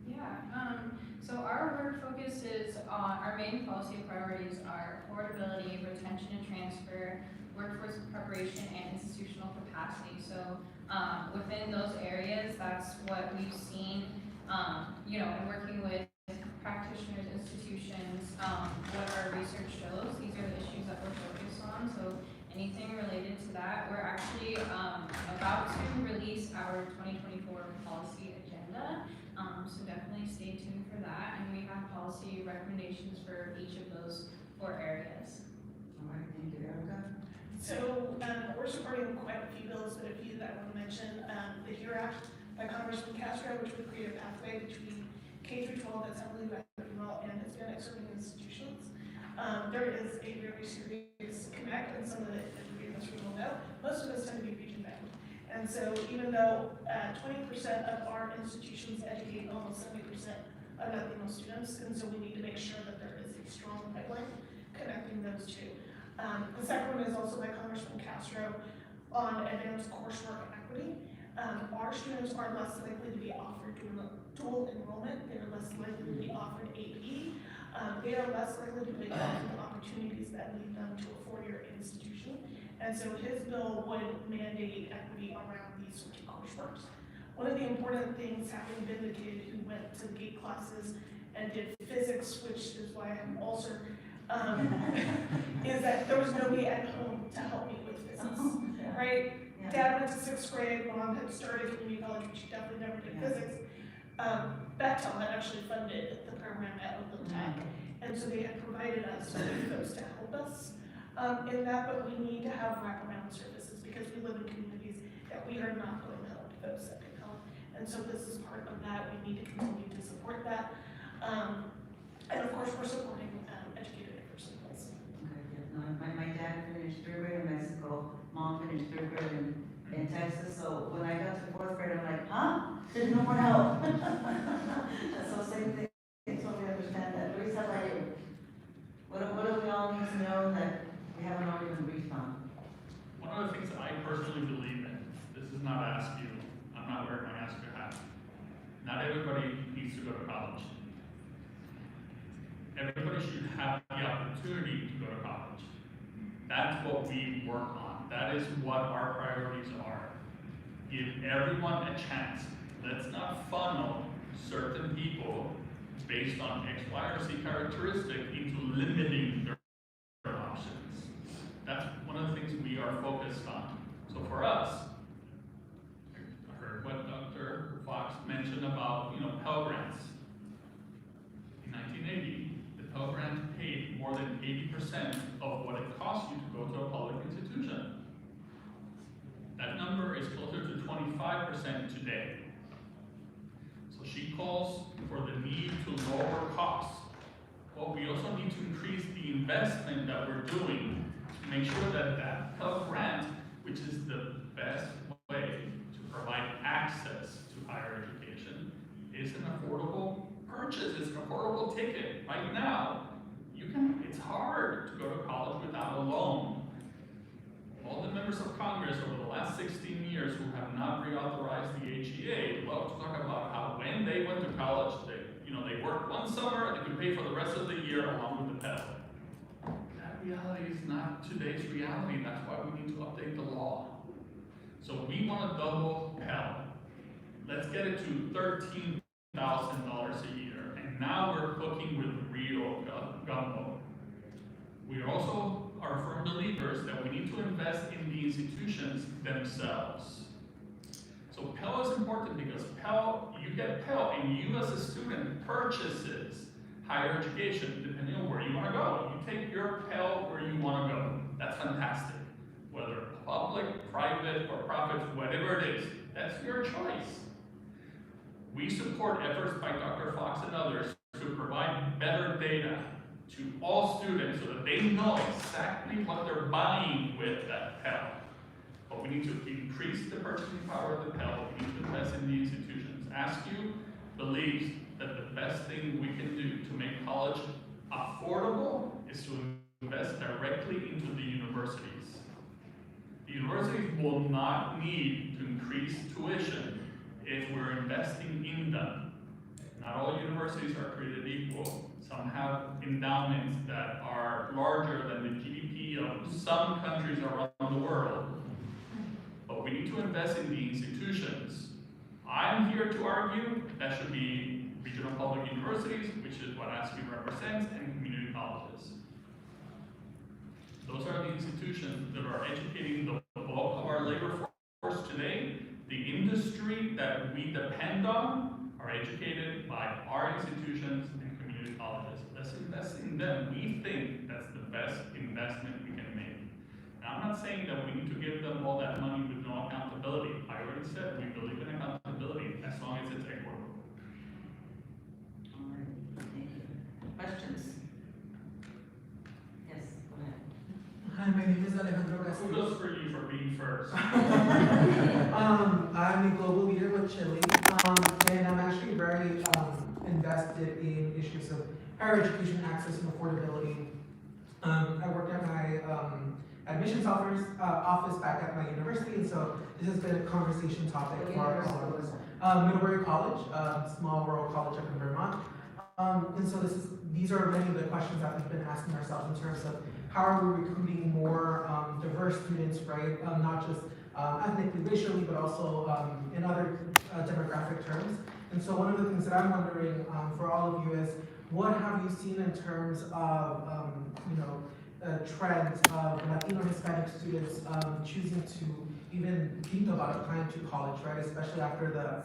Yeah, so our work focus is on, our main policy priorities are affordability, retention and transfer, workforce preparation, and institutional capacity. So within those areas, that's what we've seen, you know, in working with practitioners, institutions, what our research shows. These are the issues that we're focused on. So anything related to that, we're actually about to release our 2024 policy agenda. So definitely stay tuned for that. And we have policy recommendations for each of those 4 areas. All right, thank you, Erica. So we're supporting quite a few bills, but a few that I want to mention. The HERE Act by Congressman Castro, which would create a pathway between K through 12 that's heavily Latino and Hispanic serving institutions. There is a very serious connect, and some of the in this room will know, most of us tend to be region bound. And so even though 20% of our institutions educate almost 70% of Latino students, and so we need to make sure that there is a strong pipeline connecting those two. The second one is also by Congressman Castro on advanced coursework equity. Our students are less likely to be offered dual enrollment. They're less likely to be offered AP. They are less likely to be offered the opportunities that lead them to a 4-year institution. And so his bill would mandate equity around these sorts of courseworks. One of the important things, having been the kid who went to gate classes and did physics, which is why I'm also, is that there was nobody at home to help me with physics, right? Yeah. Dad went to 6th grade, Mom had started community college, but she definitely never did physics. Bechtel had actually funded the program at Oakland Tech, and so they had provided us with those to help us in that, but we need to have wraparound services because we live in communities that we are not going to help those that can help. And so this is part of that. We need to continue to support that. And of course, we're supporting educated diverse schools. Okay, yeah. No, my dad finished 3rd grade in Mexico, Mom finished 3rd grade in Texas, so when I got to 4th grade, I'm like, huh? There's no more help. So same thing, I totally understand that. Luis, how about you? What do we all need to know that we haven't already been briefed on? One of the things that I personally believe in, this is not ask you, I'm not wearing my ask you hat. Not everybody needs to go to college. Everybody should have the opportunity to go to college. That's what we work on. That is what our priorities are. Give everyone a chance. Let's not funnel certain people based on X, Y, or Z characteristic into limiting their options. That's one of the things we are focused on. So for us, I heard what Dr. Fox mentioned about, Pell Grants. In 1980, the Pell Grant paid more than 80% of what it cost you to go to a public institution. That number is closer to 25% today. So she calls for the need to lower costs. Well, we also need to increase the investment that we're doing to make sure that that Pell Grant, which is the best way to provide access to higher education, is an affordable purchase, it's an affordable ticket. Right now, it's hard to go to college without a loan. All the members of Congress over the last 16 years who have not reauthorized the HEA love to talk about how when they went to college, they worked one summer and they could pay for the rest of the year along with the Pell. That reality is not today's reality. That's why we need to update the law. So we want to double Pell. Let's get it to $13,000 a year. And now we're cooking with real gumbo. We also are firm believers that we need to invest in the institutions themselves. So Pell is important because you get Pell and you as a student purchases higher education depending on where you want to go. You take your Pell where you want to go. That's fantastic. Whether public, private, or profit, whatever it is, that's your choice. We support efforts by Dr. Fox and others to provide better data to all students so that they know exactly what they're buying with that Pell. But but we need to increase the purchasing power of the Pell, we need to invest in the institutions. Askew believes that the best thing we can do to make college affordable is to invest directly into the universities. The universities will not need to increase tuition if we're investing in them. Not all universities are created equal. Some have endowments that are larger than the GDP of some countries around the world. But we need to invest in the institutions. I'm here to argue that should be regional public universities, which is what ASCII represents, and community colleges. Those are the institutions that are educating the bulk of our labor force today. The industry that we depend on are educated by our institutions and community colleges. Let's invest in them. We think that's the best investment we can make. Now, I'm not saying that we need to give them all that money with no accountability. I already said we believe in accountability as long as it's equitable. All right, thank you. Questions? Yes, go ahead. Hi, my name is Alejandro Castillo. Kudos for you for being first. I'm a global leader with CHLI, and I'm actually very invested in issues of higher education access and affordability. I work at my admissions office back at my university, and so this has been a conversation topic for Middlebury College, small rural college up in Vermont. And so these are many of the questions that we've been asking ourselves in terms of how are we recruiting more diverse students, right? Not just ethnically, racially, but also in other demographic terms. And so one of the things that I'm wondering for all of you is, what have you seen in terms of, trends of Latino Hispanic students choosing to even think about applying to college, right? Especially after the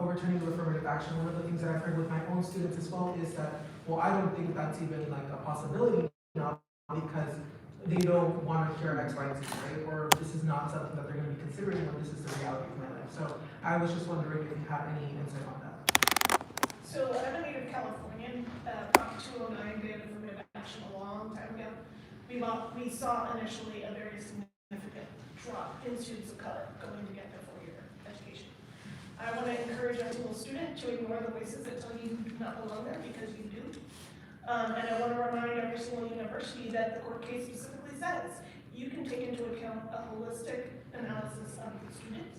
overturning of affirmative action. One of the things that I've heard with my own students as well is that, well, I don't think that's even like a possibility now because they don't want to hear X, Y, and Z, right? Or this is not something that they're going to be considering when this is the reality of my life. So I was just wondering if you have any insight on that. So I'm a native Californian. Prop 209 did affirmative action a long time ago. We saw initially a very significant drop in students of color going to get their four-year education. I want to encourage every single student to ignore the voices that tell you you do not belong there, because you do. And I want to remind every single university that the court case specifically says you can take into account a holistic analysis of the student.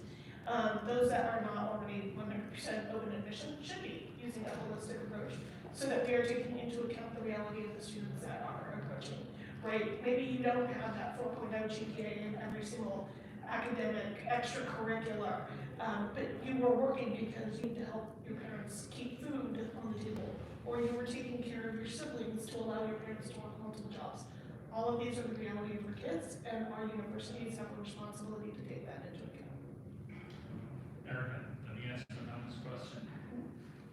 Those that are not already 100% open admission should be using a holistic approach so that we are taking into account the reality of the students that are approaching. Right? Maybe you don't have that 4.0 GPA in every single academic extracurricular, but you were working because you need to help your parents keep food on the table, or you were taking care of your siblings to allow your parents to work multiple jobs. All of these are the reality of our kids, and our universities have a responsibility to take that into account. Darren, let me ask you an honest question.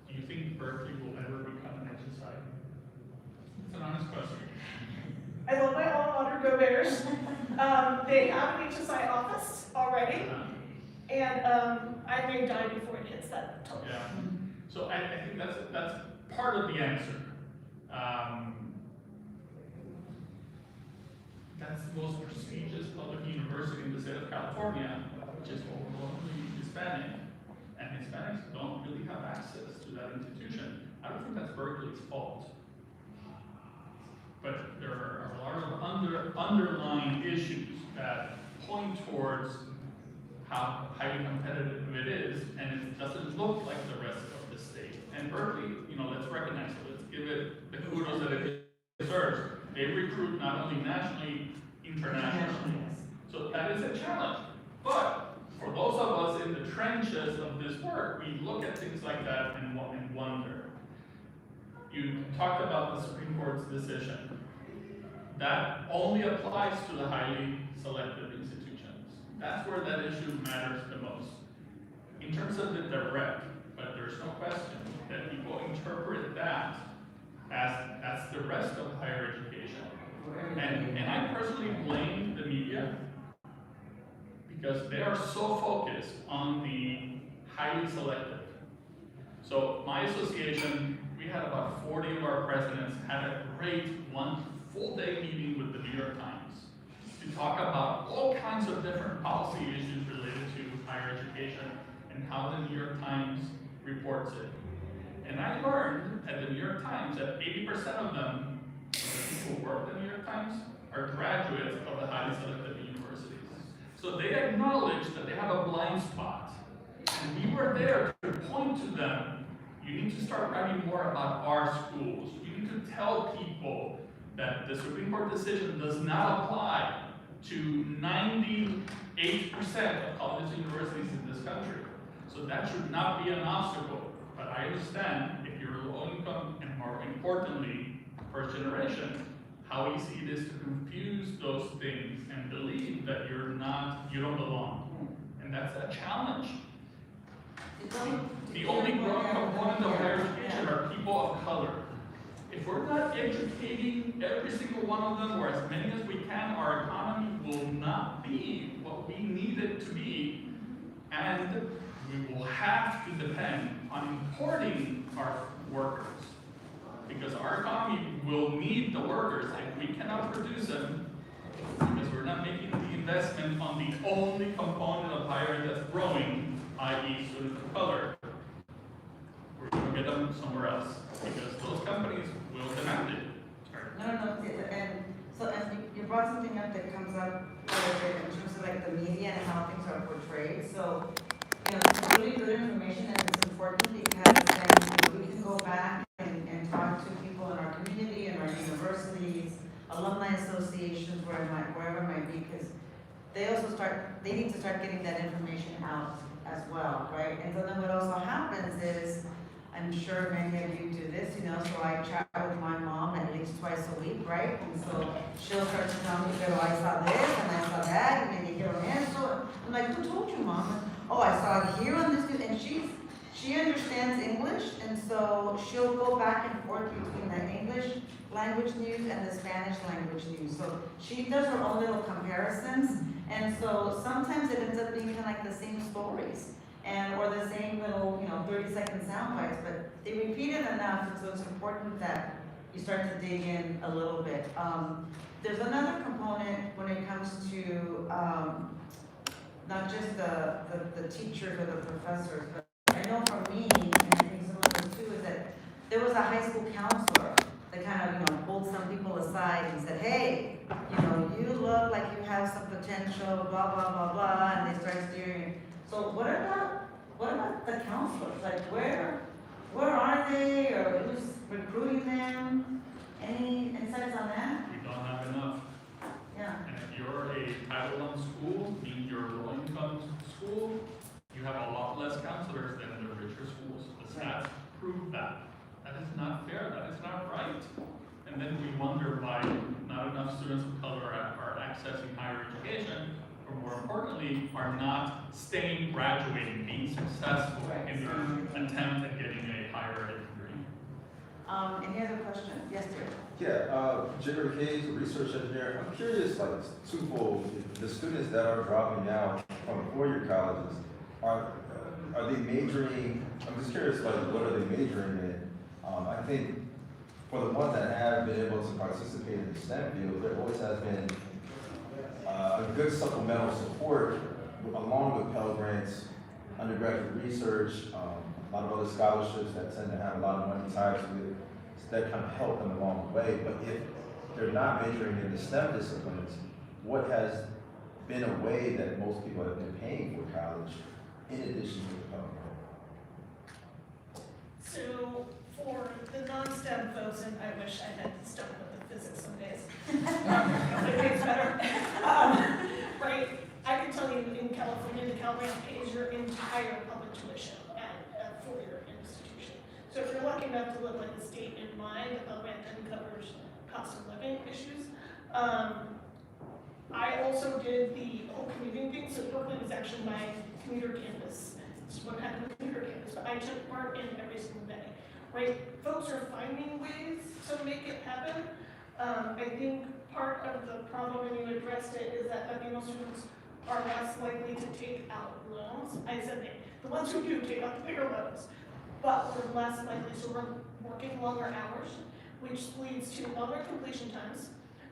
Do you think Berkeley will ever become an HSI? It's an honest question. I love my own water go Bears. They have an HSI office already, and I may die before it hits that total. Yeah. So I think that's part of the answer. That's the most prestigious public university in the state of California, which is overwhelmingly Hispanic, and Hispanics don't really have access to that institution. I don't think that's Berkeley's fault. But there are a lot of underlying issues that point towards how highly competitive it is, and it doesn't look like the rest of the state. And Berkeley, let's recognize it. Let's give it the kudos that it deserves. They recruit not only nationally, internationally. So that is a challenge. But for those of us in the trenches of this work, we look at things like that and wonder. You talked about the Supreme Court's decision. That only applies to the highly selective institutions. That's where that issue matters the most. In terms of the direct, but there's no question that people interpret that as the rest of higher education. And I personally blame the media because they are so focused on the highly selective. So my association, we had about 40 of our presidents had a great one full day meeting with the New York Times. to talk about all kinds of different policy issues related to higher education and how the New York Times reports it. And I learned at the New York Times that 80% of them, the people who work at the New York Times, are graduates of the highly selective universities. So they acknowledge that they have a blind spot. And we were there to point to them, you need to start writing more about our schools. You need to tell people that the Supreme Court decision does not apply to 98% of colleges and universities in this country. So that should not be an obstacle. But I understand if you're low income and more importantly, first generation, how easy it is to confuse those things and believe that you don't belong. And that's a challenge. The only growing component of higher education are people of color. If we're not educating every single one of them, or as many as we can, our economy will not be what we need it to be. And we will have to depend on importing our workers. Because our economy will need the workers, and we cannot produce them because we're not making the investment on the only component of higher ed that's growing, i.e. students of color. We're going to get them somewhere else because those companies will demand it. No, and so you brought something up that comes up quite a bit in terms of like the media and how things are portrayed. So, it's really good information and it's important because then we can go back and talk to people in our community and our universities, alumni associations, wherever it might be, because they need to start getting that information out as well, right? And so then what also happens is, I'm sure many of you do this, so I chat with my mom at least twice a week, right? And so she'll start to tell me, I saw this and I saw that, and then you get on eso. I'm like, who told you, Mom? Oh, I saw it here on this news, and she understands English, and so she'll go back and forth between the English language news and the Spanish language news. So she does her own little comparisons, and so sometimes it ends up being kind of like the same stories. Or the same little, 30-second sound bites, but they repeat it enough, and so it's important that you start to dig in a little bit. There's another component when it comes to not just the teachers or the professors, but I know for me, and I think some of us too, is that there was a high school counselor that kind of, pulled some people aside and said, hey, you look like you have some potential, blah, blah, blah, blah, and they start steering. So what about the counselors? Like where are they, or who's recruiting them? Any insights on that? We don't have enough. Yeah. And if you're a Title I school, meaning you're a low-income school, you have a lot less counselors than the richer schools. The stats prove that. That is not fair. That is not right. And then we wonder why not enough students of color are accessing higher education, or more importantly, are not staying graduating, being successful in their attempt at getting a higher ed degree. Any other questions? Yes, sir. Yeah, Jerry Hayes, a research engineer. I'm curious, like twofold, the students that are dropping out from four-year colleges, are they majoring, I'm just curious, like what are they majoring in? I think for the ones that have been able to participate in the STEM field, there always has been a good supplemental support along with Pell Grants, undergraduate research, a lot of other scholarships that tend to have a lot of money tied to it that kind of help them along the way. But if they're not majoring in the STEM disciplines, what has been a way that most people have been paying for college in addition to the Pell Grant? So for the non-STEM folks, and I wish I had stuck with the physics some days. It's better. Right, I can tell you in California, the Cal Grant pays your entire public tuition at a four-year institution. So if you're lucky enough to live like the state in mind, the Cal Grant then covers cost of living issues. I also did the whole commuting thing, so Berkeley was actually my commuter campus. It's what happened with commuter campus, but I took part in every single day. Right, folks are finding ways to make it happen. I think part of the problem when you addressed it is that Latino students are less likely to take out loans. I said the ones who do take out the bigger loans, but we're less likely, so we're working longer hours, which leads to longer completion times.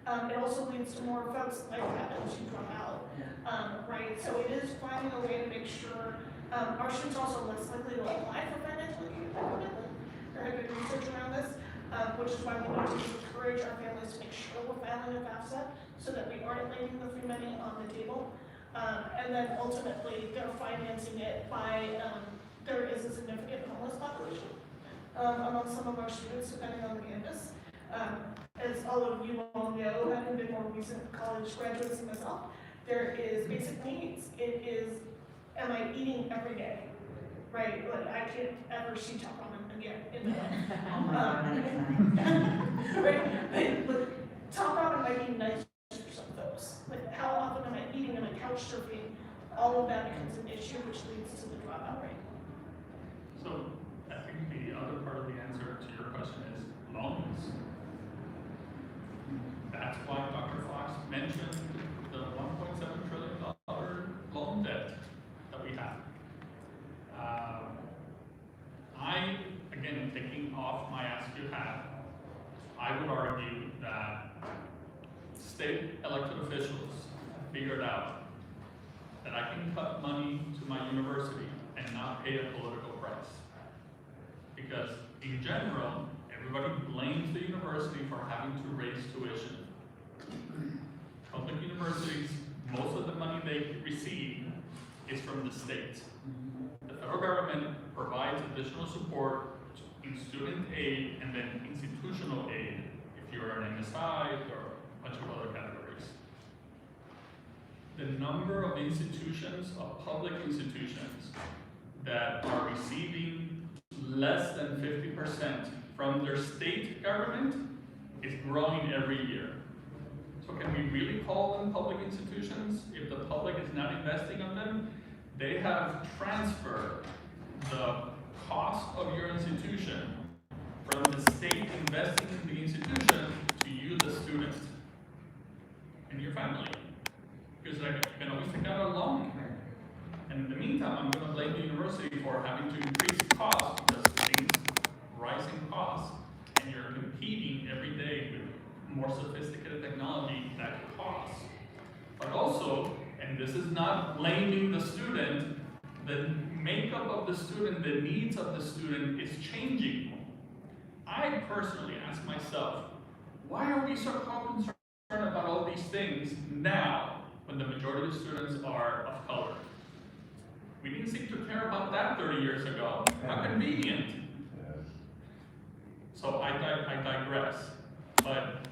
It also leads to more folks like that who drop out, right? So it is finding a way to make sure our students are also less likely to apply for financial aid academically. There have been research around this, which is why we need to encourage our families to make sure we're filing a FAFSA so that we aren't leaving the free money on the table. And then ultimately, they're financing it by, there is a significant homeless population among some of our students, depending on the campus. As all of you all know, having been more recent college graduates than myself, there is basic needs. It is, am I eating every day? Right, like I can't ever see top ramen again in the right, but top ramen might be nice for some folks. Like how often am I eating? Am I couch surfing? All of that becomes an issue, which leads to the dropout rate. So I think the other part of the answer to your question is loans. That's why Dr. Fox mentioned the $1.7 trillion loan debt that we have. Again, taking off my ask you hat, I would argue that state elected officials have figured out that I can cut money to my university and not pay a political price. Because in general, everybody blames the university for having to raise tuition. Public universities, most of the money they receive is from the state. The federal government provides additional support in student aid and then institutional aid if you're an MSI or a bunch of other categories. The number of institutions, of public institutions, that are receiving less than 50% from their state government is growing every year. So can we really call them public institutions if the public is not investing on them? They have transferred the cost of your institution from the state investing in the institution to you, the student, and your family. Because you can always take out a loan. And in the meantime, I'm going to blame the university for having to increase costs because things rising costs, and you're competing every day with more sophisticated technology that costs. But also, and this is not blaming the student, the makeup of the student, the needs of the student is changing. I personally ask myself, why are we so concerned about all these things now when the majority of students are of color? We didn't seem to care about that 30 years ago. How convenient. So I digress. But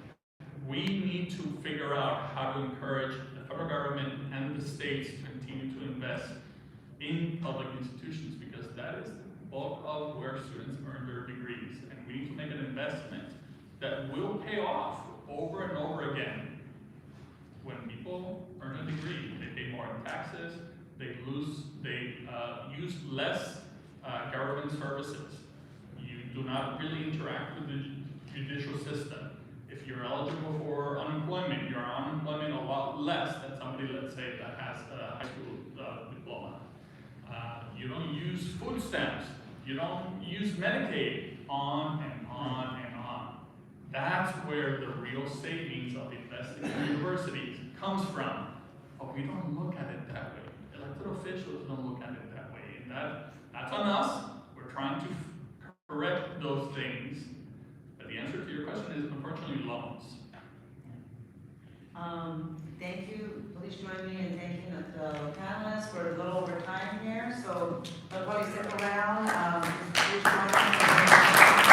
we need to figure out how to encourage the federal government and the states to continue to invest in public institutions, because that is the bulk of where students earn their degrees. And we need to make an investment that will pay off over and over again. When people earn a degree, they pay more in taxes, they use less government services. You do not really interact with the judicial system. If you're eligible for unemployment, you're on unemployment a lot less than somebody, let's say, that has a high school diploma. You don't use food stamps. You don't use Medicaid, on and on and on. That's where the real savings of investing in universities comes from. But we don't look at it that way. Elected officials don't look at it that way. And that's on us. We're trying to correct those things. But the answer to your question is, unfortunately, loans. Thank you. Please join me in thanking the panelists. We're a little over time here, so everybody stick around. Please join me.